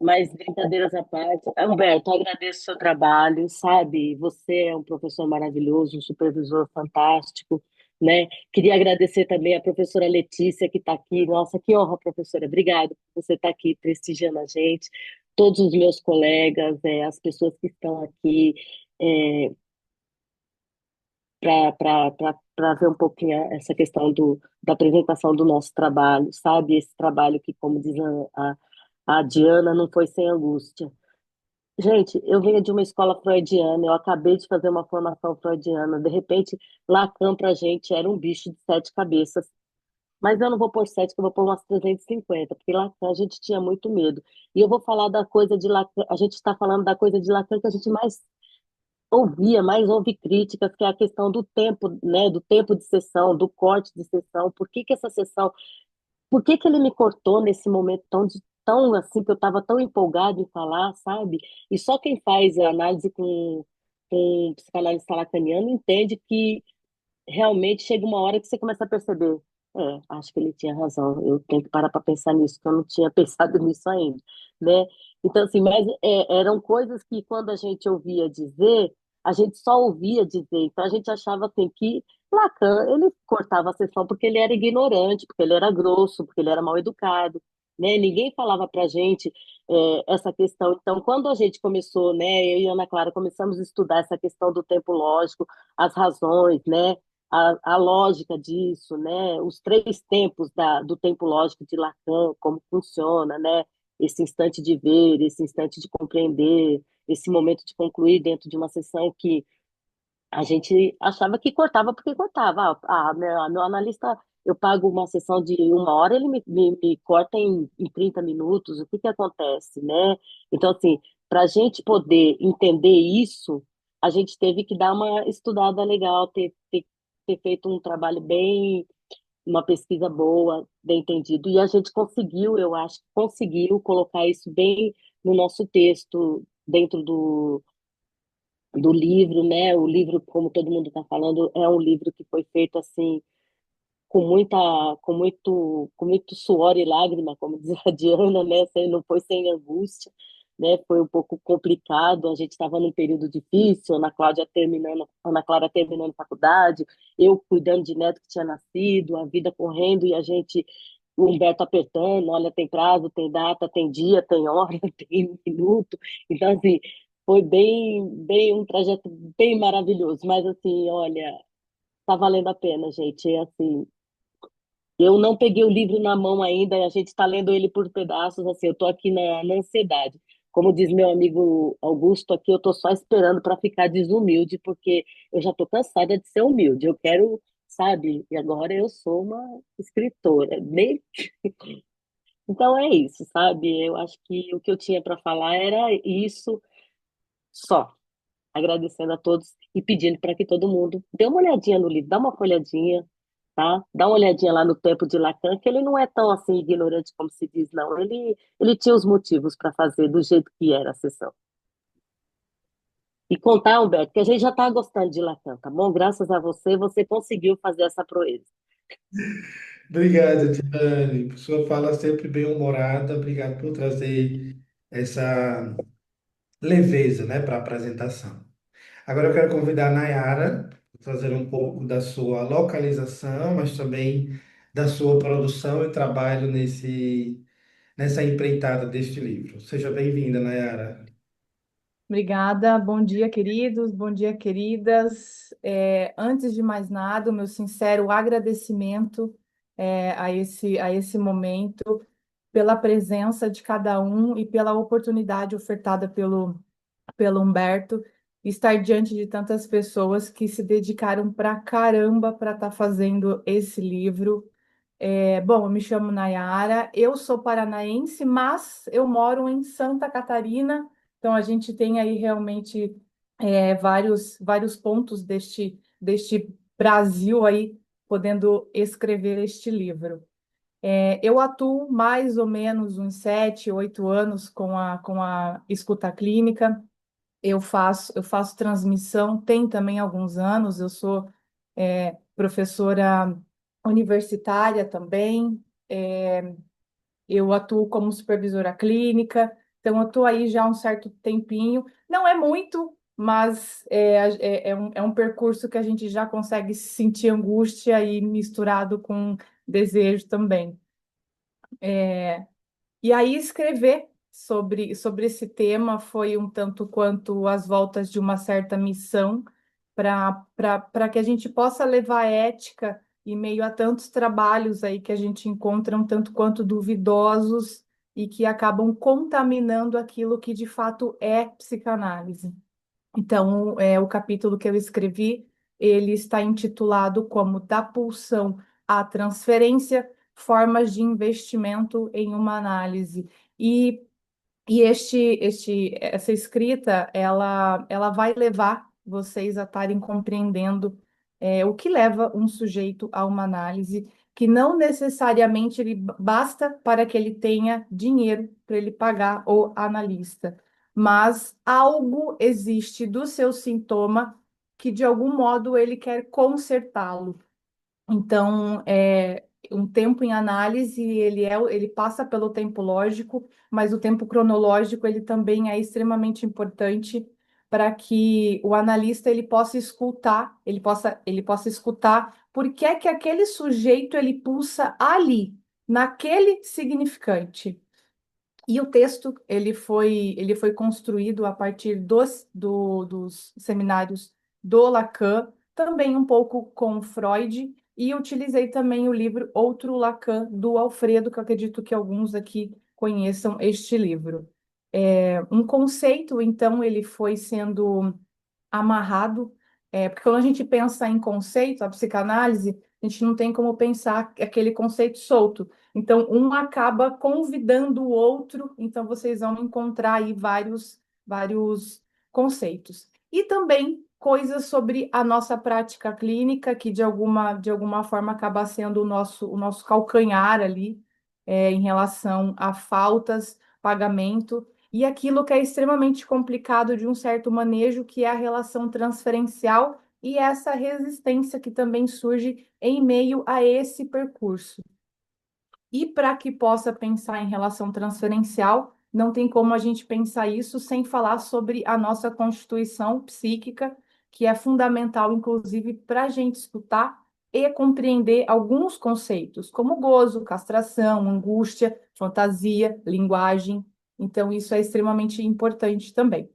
Speaker 9: mas brincadeiras à parte, Humberto, eu agradeço o seu trabalho, sabe? Você é um professor maravilhoso, um supervisor fantástico, né? Queria agradecer também a professora Letícia que está aqui. Nossa, que honra, professora. Obrigada por você estar aqui prestigiando a gente. Todos os meus colegas, as pessoas que estão aqui, para ver um pouquinho essa questão da apresentação do nosso trabalho, sabe? Esse trabalho que, como diz a Diana, não foi sem angústia. Gente, eu venho de uma escola freudiana, eu acabei de fazer uma formação freudiana, de repente, Lacan pra gente era um bicho de sete cabeças, mas eu não vou pôr sete, que eu vou pôr umas 350, porque Lacan a gente tinha muito medo. E eu vou falar da coisa de Lacan, a gente está falando da coisa de Lacan que a gente mais ouvia, mais ouve críticas, que é a questão do tempo, né, do tempo de sessão, do corte de sessão, por que que essa sessão por que que ele me cortou nesse momento tão assim, que eu estava tão empolgado em falar, sabe? E só quem faz a análise com psicanalista lacaniano entende que realmente chega uma hora que você começa a perceber, acho que ele tinha razão, eu tenho que parar para pensar nisso, que eu não tinha pensado nisso ainda, né? Então, assim, mas eram coisas que quando a gente ouvia dizer, a gente só ouvia dizer, então a gente achava assim que Lacan, ele cortava a sessão porque ele era ignorante, porque ele era grosso, porque ele era mal educado, né? Ninguém falava pra gente essa questão. Então, quando a gente começou, né, eu e Ana Clara começamos a estudar essa questão do tempo lógico, as razões, né? A lógica disso, né? Os três tempos do tempo lógico de Lacan, como funciona, né? Esse instante de ver, esse instante de compreender, esse momento de concluir dentro de uma sessão que a gente achava que cortava porque cortava. Meu analista, eu pago uma sessão de 1 hora, ele me corta em 30 minutos. O que que acontece, né? Então, assim, para a gente poder entender isso, a gente teve que dar uma estudada legal, ter feito um trabalho bem, uma pesquisa boa, bem entendido. E a gente conseguiu, eu acho, conseguiu colocar isso bem no nosso texto, dentro do livro, né? O livro, como todo mundo está falando, é um livro que foi feito assim com muita, com muito suor e lágrima, como diz a Diana, né? Não foi sem angústia, né? Foi um pouco complicado. A gente estava num período difícil, Ana Clara terminando faculdade, eu cuidando de neto que tinha nascido, a vida correndo e a gente o Humberto apertando, olha, tem prazo, tem data, tem dia, tem hora, tem minuto. Então, assim, foi bem um trajeto bem maravilhoso. Mas, assim, olha, tá valendo a pena, gente. É assim, Eu não peguei o livro na mão ainda, a gente está lendo ele por pedaços, assim, eu estou aqui na ansiedade. Como diz meu amigo Augusto aqui, eu estou só esperando para ficar desumilde, porque eu já estou cansada de ser humilde. Eu quero, sabe, e agora eu sou uma escritora. Então é isso, sabe? Eu acho que o que eu tinha para falar era isso só. Agradecendo a todos e pedindo para que todo mundo dê uma olhadinha no livro, dá uma folhadinha, tá? Dá uma olhadinha lá no Tempo de Lacan, que ele não é tão assim ignorante como se diz, não. Ele tinha os motivos para fazer do jeito que era a sessão. E contar, Humberto, que a gente já está gostando de Lacan, tá bom? Graças a você, você conseguiu fazer essa proeza.
Speaker 1: Obrigado, Tiane. Sua fala sempre bem-humorada. Obrigado por trazer essa leveza, né, para a apresentação. Agora eu quero convidar a Nayara para trazer um pouco da sua localização, mas também da sua produção e trabalho nessa empreitada deste livro. Seja bem-vinda, Nayara.
Speaker 10: Obrigada, bom dia, queridos, bom dia, queridas. Antes de mais nada, o meu sincero agradecimento a esse momento, pela presença de cada um e pela oportunidade ofertada pelo Humberto, estar diante de tantas pessoas que se dedicaram pra caramba para estar fazendo esse livro. Bom, eu me chamo Nayara, eu sou paranaense, mas eu moro em Santa Catarina, então a gente tem aí realmente vários pontos deste Brasil aí podendo escrever este livro. Eu atuo mais ou menos uns 7, 8 anos com a escuta clínica. Eu faço transmissão, tem também alguns anos, eu sou professora universitária também, eu atuo como supervisora clínica, então eu estou aí já há um certo tempinho, não é muito, mas é um percurso que a gente já consegue sentir angústia e misturado com desejo também. E aí escrever sobre esse tema foi um tanto quanto as voltas de uma certa missão para que a gente possa levar ética em meio a tantos trabalhos aí que a gente encontra um tanto quanto duvidosos e que acabam contaminando aquilo que de fato é psicanálise. Então, o capítulo que eu escrevi, ele está intitulado como Da pulsão à transferência, formas de investimento em uma análise. E, essa escrita, ela vai levar vocês a estarem compreendendo o que leva um sujeito a uma análise, que não necessariamente ele basta para que ele tenha dinheiro para ele pagar o analista, mas algo existe do seu sintoma que de algum modo ele quer consertá-lo. Então, um tempo em análise, ele passa pelo tempo lógico, mas o tempo cronológico ele também é extremamente importante para que o analista ele possa escutar, ele possa escutar por que é que aquele sujeito ele pulsa ali, naquele significante. E o texto ele foi construído a partir dos seminários do Lacan, também um pouco com Freud, e utilizei também o livro Outro Lacan, do Alfredo, que eu acredito que alguns aqui conheçam este livro. Um conceito, então, ele foi sendo amarrado, porque quando a gente pensa em conceito, a psicanálise, a gente não tem como pensar aquele conceito solto. Então, um acaba convidando o outro, então vocês vão encontrar aí vários conceitos. E também coisas sobre a nossa prática clínica, que de alguma forma acaba sendo o nosso calcanhar ali, em relação a faltas, pagamento e aquilo que é extremamente complicado de um certo manejo, que é a relação transferencial e essa resistência que também surge em meio a esse percurso. E para que possa pensar em relação transferencial, não tem como a gente pensar isso sem falar sobre a nossa constituição psíquica, que é fundamental, inclusive, para a gente escutar e compreender alguns conceitos, como gozo, castração, angústia, fantasia, linguagem. Então, isso é extremamente importante também.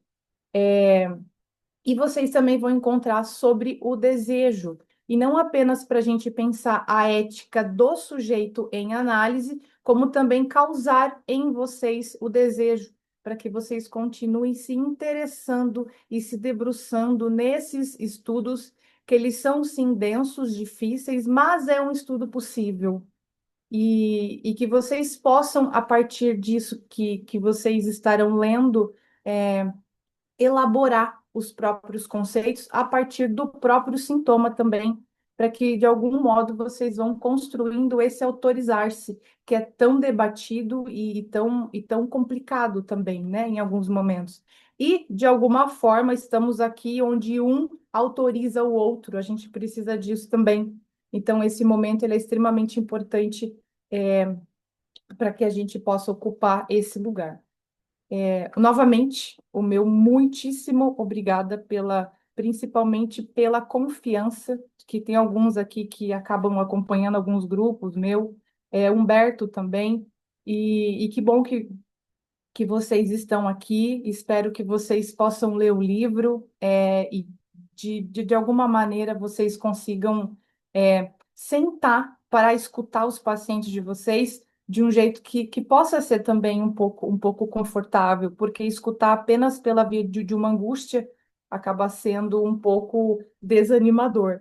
Speaker 10: E vocês também vão encontrar sobre o desejo. e não apenas para a gente pensar a ética do sujeito em análise, como também causar em vocês o desejo para que vocês continuem se interessando e se debruçando nesses estudos, que eles são sim densos, difíceis, mas é um estudo possível. E que vocês possam, a partir disso que vocês estarão lendo, elaborar os próprios conceitos a partir do próprio sintoma também, para que, de algum modo, vocês vão construindo esse autorizar-se, que é tão debatido e tão complicado também, né, em alguns momentos. E, de alguma forma, estamos aqui onde um autoriza o outro, a gente precisa disso também. Então, esse momento ele é extremamente importante, para que a gente possa ocupar esse lugar. Novamente, o meu muitíssimo obrigada principalmente pela confiança, que tem alguns aqui que acabam acompanhando alguns grupos, Humberto também, e que bom que vocês estão aqui. Espero que vocês possam ler o livro, e de alguma maneira vocês consigam sentar para escutar os pacientes de vocês de um jeito que possa ser também um pouco confortável, porque escutar apenas pela via de uma angústia acaba sendo um pouco desanimador.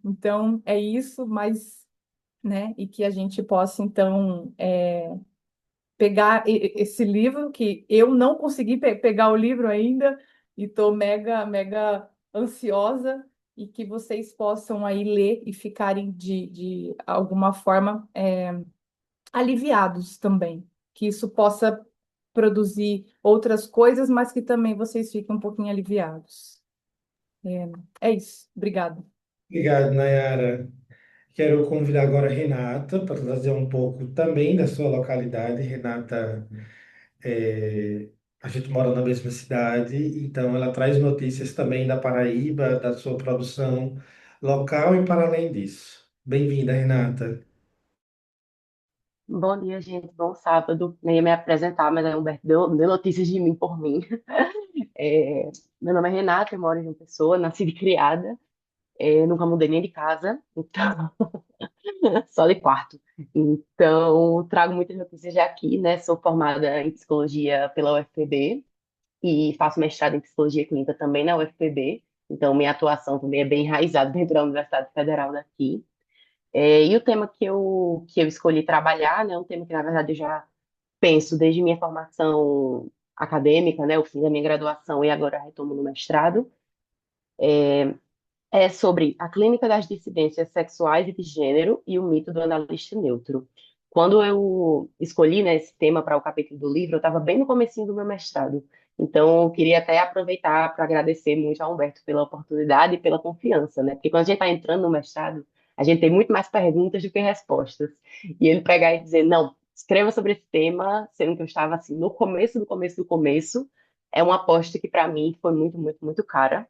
Speaker 10: Então, é isso, mas, né, e que a gente possa, então, pegar esse livro, que eu não consegui pegar o livro ainda, e estou mega, mega ansiosa, e que vocês possam aí ler e ficarem de alguma forma aliviados também, que isso possa produzir outras coisas, mas que também vocês fiquem um pouquinho aliviados. É isso. Obrigada.
Speaker 1: Obrigado, Nayara. Quero convidar agora a Renata para trazer um pouco também da sua localidade. Renata, é, a gente mora na mesma cidade, então ela traz notícias também da Paraíba, da sua produção local e para além disso. Bem-vinda, Renata.
Speaker 11: Bom dia, gente. Bom sábado. Nem ia me apresentar, mas aí o Humberto deu notícias de mim por mim. É, meu nome é Renata, eu moro em João Pessoa, nasci e criada. Nunca mudei nem de casa, então, só de quarto. Então, trago muitas notícias de aqui, né? Sou formada em psicologia pela UFPB e faço mestrado em psicologia clínica também na UFPB. Então, minha atuação também é bem enraizada dentro da Universidade Federal daqui. E o tema que eu escolhi trabalhar, né, é um tema que, na verdade, eu já penso desde minha formação acadêmica, né, o fim da minha graduação e agora retomo no mestrado, é sobre a clínica das dissidências sexuais e de gênero e o mito do analista neutro. Quando eu escolhi, né, esse tema para o capítulo do livro, eu estava bem no comecinho do meu mestrado. Então, eu queria até aproveitar para agradecer muito ao Humberto pela oportunidade e pela confiança, né? Porque quando a gente está entrando no mestrado, a gente tem muito mais perguntas do que respostas. E ele pegar e dizer, não, escreva sobre esse tema, sendo que eu estava assim no começo do começo do começo, é uma aposta que para mim foi muito, muito, muito cara.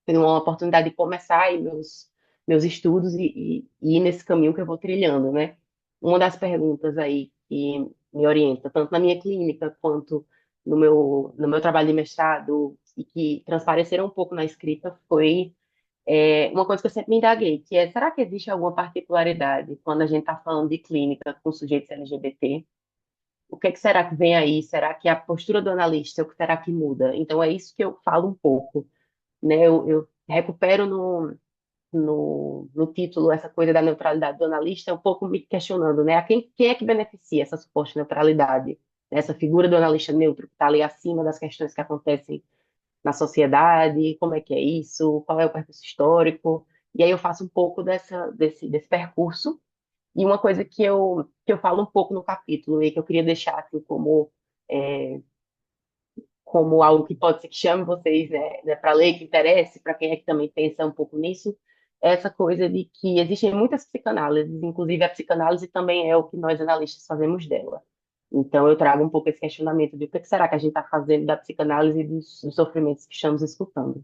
Speaker 11: Foi uma oportunidade de começar aí meus estudos e ir nesse caminho que eu vou trilhando, né? Uma das perguntas aí que me orienta, tanto na minha clínica quanto no meu trabalho de mestrado, e que transpareceram um pouco na escrita, foi uma coisa que eu sempre me indaguei, que é, será que existe alguma particularidade quando a gente está falando de clínica com sujeitos LGBT? O que é que será que vem aí? Será que a postura do analista, o que será que muda? Então, é isso que eu falo um pouco, né? Eu recupero no título essa coisa da neutralidade do analista, um pouco me questionando, né? Quem é que beneficia essa suposta neutralidade? Essa figura do analista neutro que está ali acima das questões que acontecem na sociedade, como é que é isso, qual é o percurso histórico? E aí eu faço um pouco desse percurso. E uma coisa que eu falo um pouco no capítulo e que eu queria deixar assim é, como algo que pode ser que chame vocês, né, para ler, que interesse, para quem é que também pensa um pouco nisso, é essa coisa de que existem muitas psicanálises, inclusive a psicanálise também é o que nós analistas fazemos dela. Então eu trago um pouco esse questionamento de o que será que a gente está fazendo da psicanálise e dos sofrimentos que estamos escutando.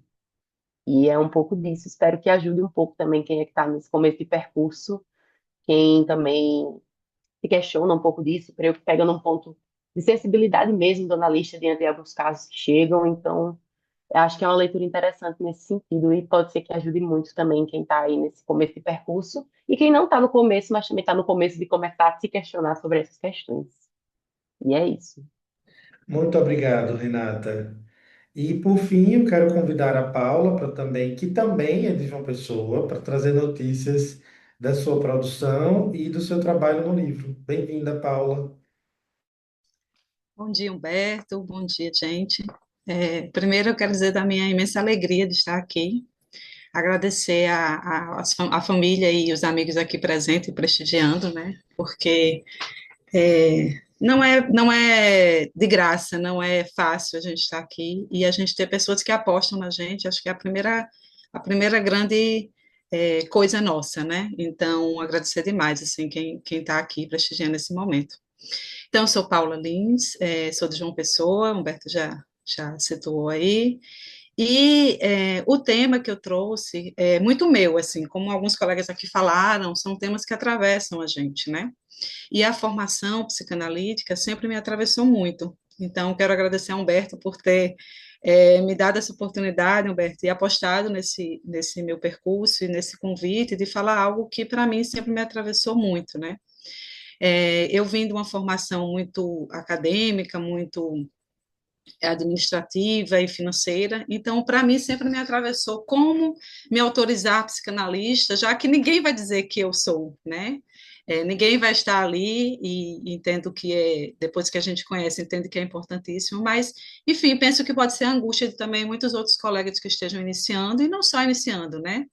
Speaker 11: E é um pouco disso, espero que ajude um pouco também quem é que está nesse começo de percurso, quem também se questiona um pouco disso, creio que pega num ponto de sensibilidade mesmo do analista diante de alguns casos que chegam, então Eu acho que é uma leitura interessante nesse sentido e pode ser que ajude muito também quem está aí nesse começo de percurso e quem não está no começo, mas também está no começo de começar a se questionar sobre essas questões. E é isso.
Speaker 1: Muito obrigado, Renata. E por fim, eu quero convidar a Paula para também, que também é de João Pessoa, para trazer notícias da sua produção e do seu trabalho no livro. Bem-vinda, Paula.
Speaker 12: Bom dia, Humberto. Bom dia, gente. Primeiro, eu quero dizer da minha imensa alegria de estar aqui, agradecer a família e os amigos aqui presentes e prestigiando, né? Porque não é de graça, não é fácil a gente estar aqui e a gente ter pessoas que apostam na gente. Acho que é a primeira grande coisa nossa, né? Então, agradecer demais, assim, quem está aqui prestigiando esse momento. Então, eu sou Paula Lins, sou de João Pessoa, Humberto já situou aí, e o tema que eu trouxe é muito meu, assim, como alguns colegas aqui falaram, são temas que atravessam a gente, né? E a formação psicanalítica sempre me atravessou muito. Então, quero agradecer a Humberto por ter me dado essa oportunidade, Humberto, e apostado nesse meu percurso e nesse convite de falar algo que, para mim, sempre me atravessou muito, né? Eu vim de uma formação muito acadêmica, muito administrativa e financeira, então, para mim, sempre me atravessou como me autorizar psicanalista, já que ninguém vai dizer que eu sou, né? Ninguém vai estar ali e entendo que depois que a gente conhece, entende que é importantíssimo, mas, enfim, penso que pode ser a angústia de também muitos outros colegas que estejam iniciando, e não só iniciando, né?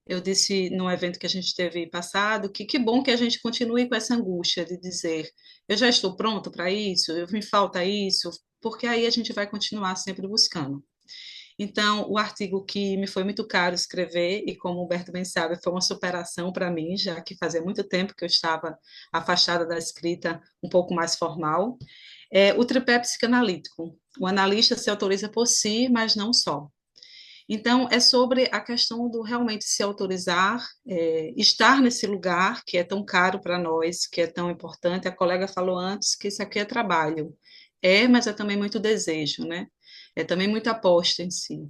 Speaker 12: Eu disse no evento que a gente teve passado que bom que a gente continue com essa angústia de dizer, eu já estou pronto para isso, me falta isso, porque aí a gente vai continuar sempre buscando. Então, o artigo que me foi muito caro escrever, e como o Humberto bem sabe, foi uma superação para mim, já que fazia muito tempo que eu estava afastada da escrita um pouco mais formal, é o tripé psicanalítico. O analista se autoriza por si, mas não só. Então, é sobre a questão do realmente se autorizar, estar nesse lugar que é tão caro para nós, que é tão importante. A colega falou antes que isso aqui é trabalho. Mas é também muito desejo, né? É também muita aposta em si.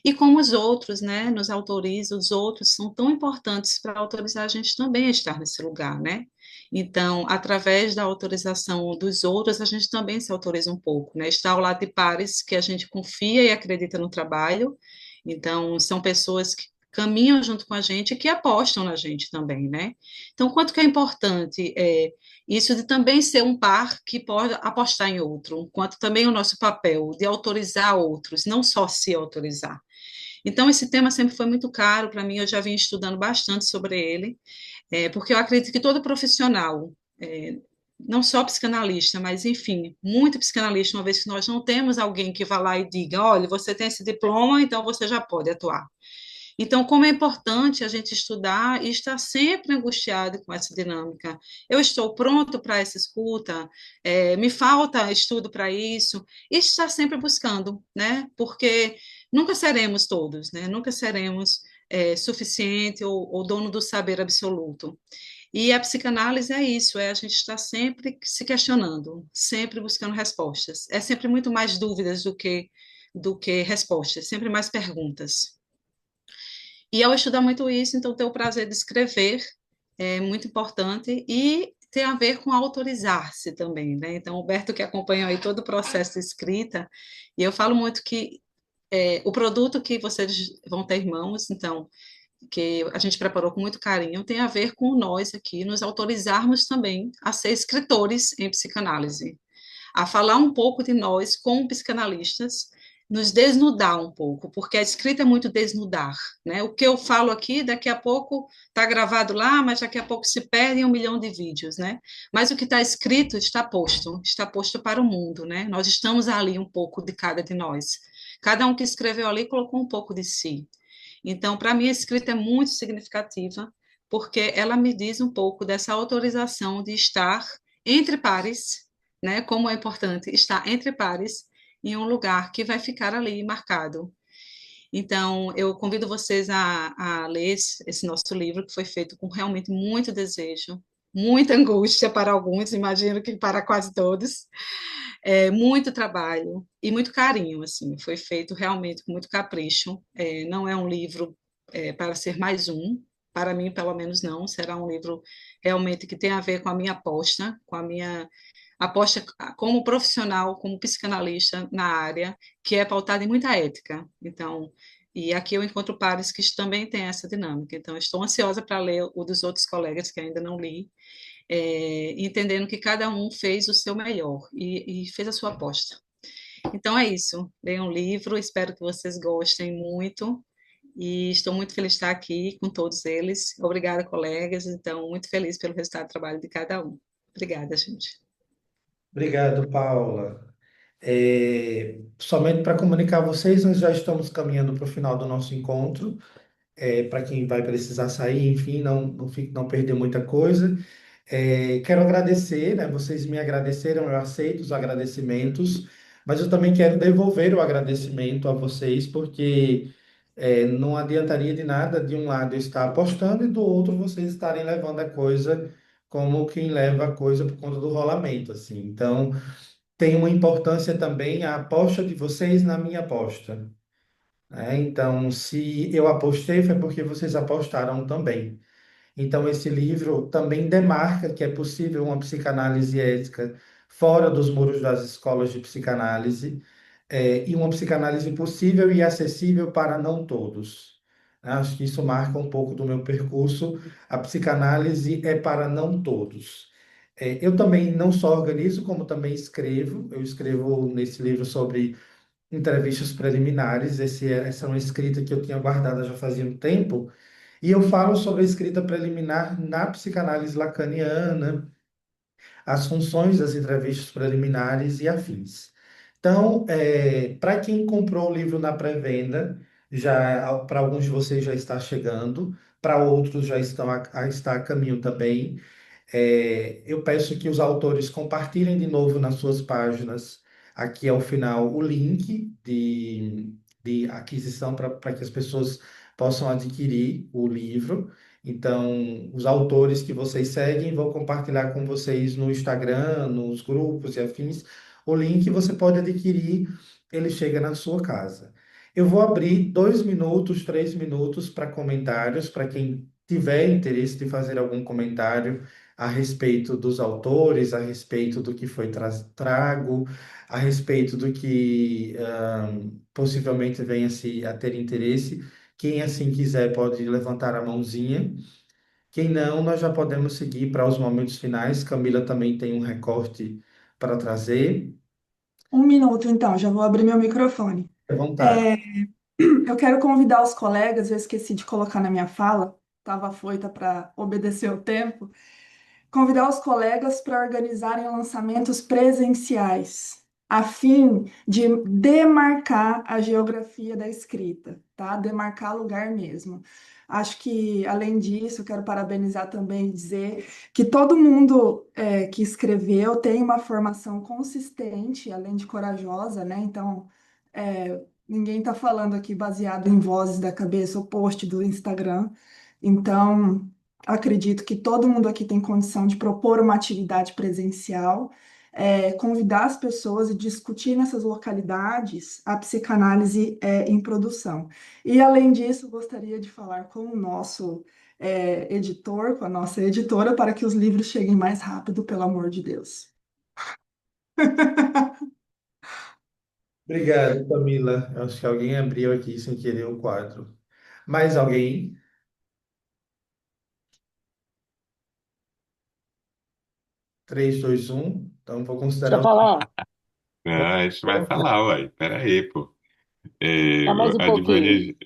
Speaker 12: E como os outros, né, nos autorizam, os outros são tão importantes para autorizar a gente também a estar nesse lugar, né? Então, através da autorização dos outros, a gente também se autoriza um pouco, né? Estar ao lado de pares que a gente confia e acredita no trabalho, então, são pessoas que caminham junto com a gente e que apostam na gente também, né? Então, quanto que é importante isso de também ser um par que pode apostar em outro, quanto também o nosso papel de autorizar outros, não só se autorizar. Então, esse tema sempre foi muito caro para mim, eu já vim estudando bastante sobre ele, porque eu acredito que todo profissional, não só psicanalista, mas enfim, muito psicanalista, uma vez que nós não temos alguém que vá lá e diga, olha, você tem esse diploma, então você já pode atuar. Então, como é importante a gente estudar e estar sempre angustiado com essa dinâmica. Eu estou pronto para essa escuta? Me falta estudo para isso? E estar sempre buscando, né? Porque nunca seremos todos, né? Nunca seremos suficiente ou dono do saber absoluto. E a psicanálise é isso, a gente estar sempre se questionando, sempre buscando respostas. É sempre muito mais dúvidas do que respostas, sempre mais perguntas. E ao estudar muito isso, então ter o prazer de escrever é muito importante e tem a ver com autorizar-se também, né? Então, o Roberto que acompanhou aí todo o processo de escrita, e eu falo muito que o produto que vocês vão ter em mãos, então, que a gente preparou com muito carinho, tem a ver com nós aqui nos autorizarmos também a ser escritores em psicanálise, a falar um pouco de nós como psicanalistas, nos desnudar um pouco, porque a escrita é muito desnudar, né? O que eu falo aqui, daqui a pouco está gravado lá, mas daqui a pouco se perde em 1 milhão de vídeos, né? Mas o que está escrito está posto para o mundo, né? Nós estamos ali um pouco de cada de nós. Cada um que escreveu ali colocou um pouco de si. Então, para mim, a escrita é muito significativa, porque ela me diz um pouco dessa autorização de estar entre pares, né? Como é importante estar entre pares em um lugar que vai ficar ali marcado. Então, eu convido vocês a ler esse nosso livro, que foi feito com realmente muito desejo, muita angústia para alguns, imagino que para quase todos. Muito trabalho e muito carinho, assim, foi feito realmente com muito capricho. Não é um livro para ser mais um, para mim, pelo menos não, será um livro realmente que tem a ver com a minha aposta, com a minha aposta como profissional, como psicanalista na área, que é pautada em muita ética. Então, e aqui eu encontro pares que também têm essa dinâmica. Então, estou ansiosa para ler o dos outros colegas que ainda não li, entendendo que cada um fez o seu melhor e fez a sua aposta. Então é isso. Leiam um livro, espero que vocês gostem muito. E estou muito feliz de estar aqui com todos eles. Obrigada, colegas. Então, muito feliz pelo resultado do trabalho de cada um. Obrigada, gente.
Speaker 1: Obrigado, Paula. Somente para comunicar a vocês, nós já estamos caminhando para o final do nosso encontro. Para quem vai precisar sair, enfim, não perder muita coisa. Quero agradecer, né? Vocês me agradeceram, eu aceito os agradecimentos, mas eu também quero devolver o agradecimento a vocês, porque não adiantaria de nada de um lado eu estar apostando e do outro vocês estarem levando a coisa como quem leva a coisa por conta do rolamento, assim. Então, tem uma importância também a aposta de vocês na minha aposta, né? Então, se eu apostei, foi porque vocês apostaram também. Então, esse livro também demarca que é possível uma psicanálise ética fora dos muros das escolas de psicanálise, e uma psicanálise possível e acessível para não todos. Acho que isso marca um pouco do meu percurso. A psicanálise é para não todos. Eu também não só organizo, como também escrevo. Eu escrevo nesse livro sobre entrevistas preliminares. Essa é uma escrita que eu tinha guardada já fazia um tempo. E eu falo sobre a escrita preliminar na psicanálise lacaniana, as funções das entrevistas preliminares e afins. Então, para quem comprou o livro na pré-venda, já para alguns de vocês já está chegando, para outros já está a caminho também. Eu peço que os autores compartilhem de novo nas suas páginas, aqui ao final, o link de aquisição para que as pessoas possam adquirir o livro. Então, os autores que vocês seguem vão compartilhar com vocês no Instagram, nos grupos e afins. O link você pode adquirir, ele chega na sua casa. Eu vou abrir 2 minutos, 3 minutos para comentários, para quem tiver interesse de fazer algum comentário a respeito dos autores, a respeito do que foi trago, a respeito do que possivelmente venha-se a ter interesse. Quem assim quiser pode levantar a mãozinha. Quem não, nós já podemos seguir para os momentos finais. Camila também tem um recorte para trazer.
Speaker 2: 1 minuto, então, já vou abrir meu microfone.
Speaker 1: À vontade.
Speaker 2: É, eu quero convidar os colegas, eu esqueci de colocar na minha fala, estava afoita para obedecer o tempo. Convidar os colegas para organizarem lançamentos presenciais, a fim de demarcar a geografia da escrita, tá? Demarcar lugar mesmo. Acho que, além disso, eu quero parabenizar também e dizer que todo mundo que escreveu tem uma formação consistente, além de corajosa, né? Então, ninguém está falando aqui baseado em vozes da cabeça ou post do Instagram. Então, acredito que todo mundo aqui tem condição de propor uma atividade presencial, convidar as pessoas e discutir nessas localidades a psicanálise em produção. E, além disso, gostaria de falar com o nosso editor, com a nossa editora, para que os livros cheguem mais rápido, pelo amor de Deus.
Speaker 1: Obrigado, Camila. Eu acho que alguém abriu aqui sem querer o quadro. Mais alguém? 3, 2, 1. Então, vou
Speaker 9: Deixa
Speaker 1: considerar
Speaker 9: eu
Speaker 1: o.
Speaker 9: falar,
Speaker 5: A gente vai falar, uai. Pera aí, pô.
Speaker 9: só mais um
Speaker 5: A
Speaker 9: pouquinho.
Speaker 5: Divani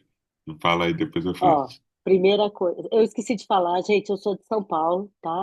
Speaker 5: fala aí, depois eu falo.
Speaker 9: Ó, primeira coisa, eu esqueci de falar, gente, eu sou de São Paulo, tá?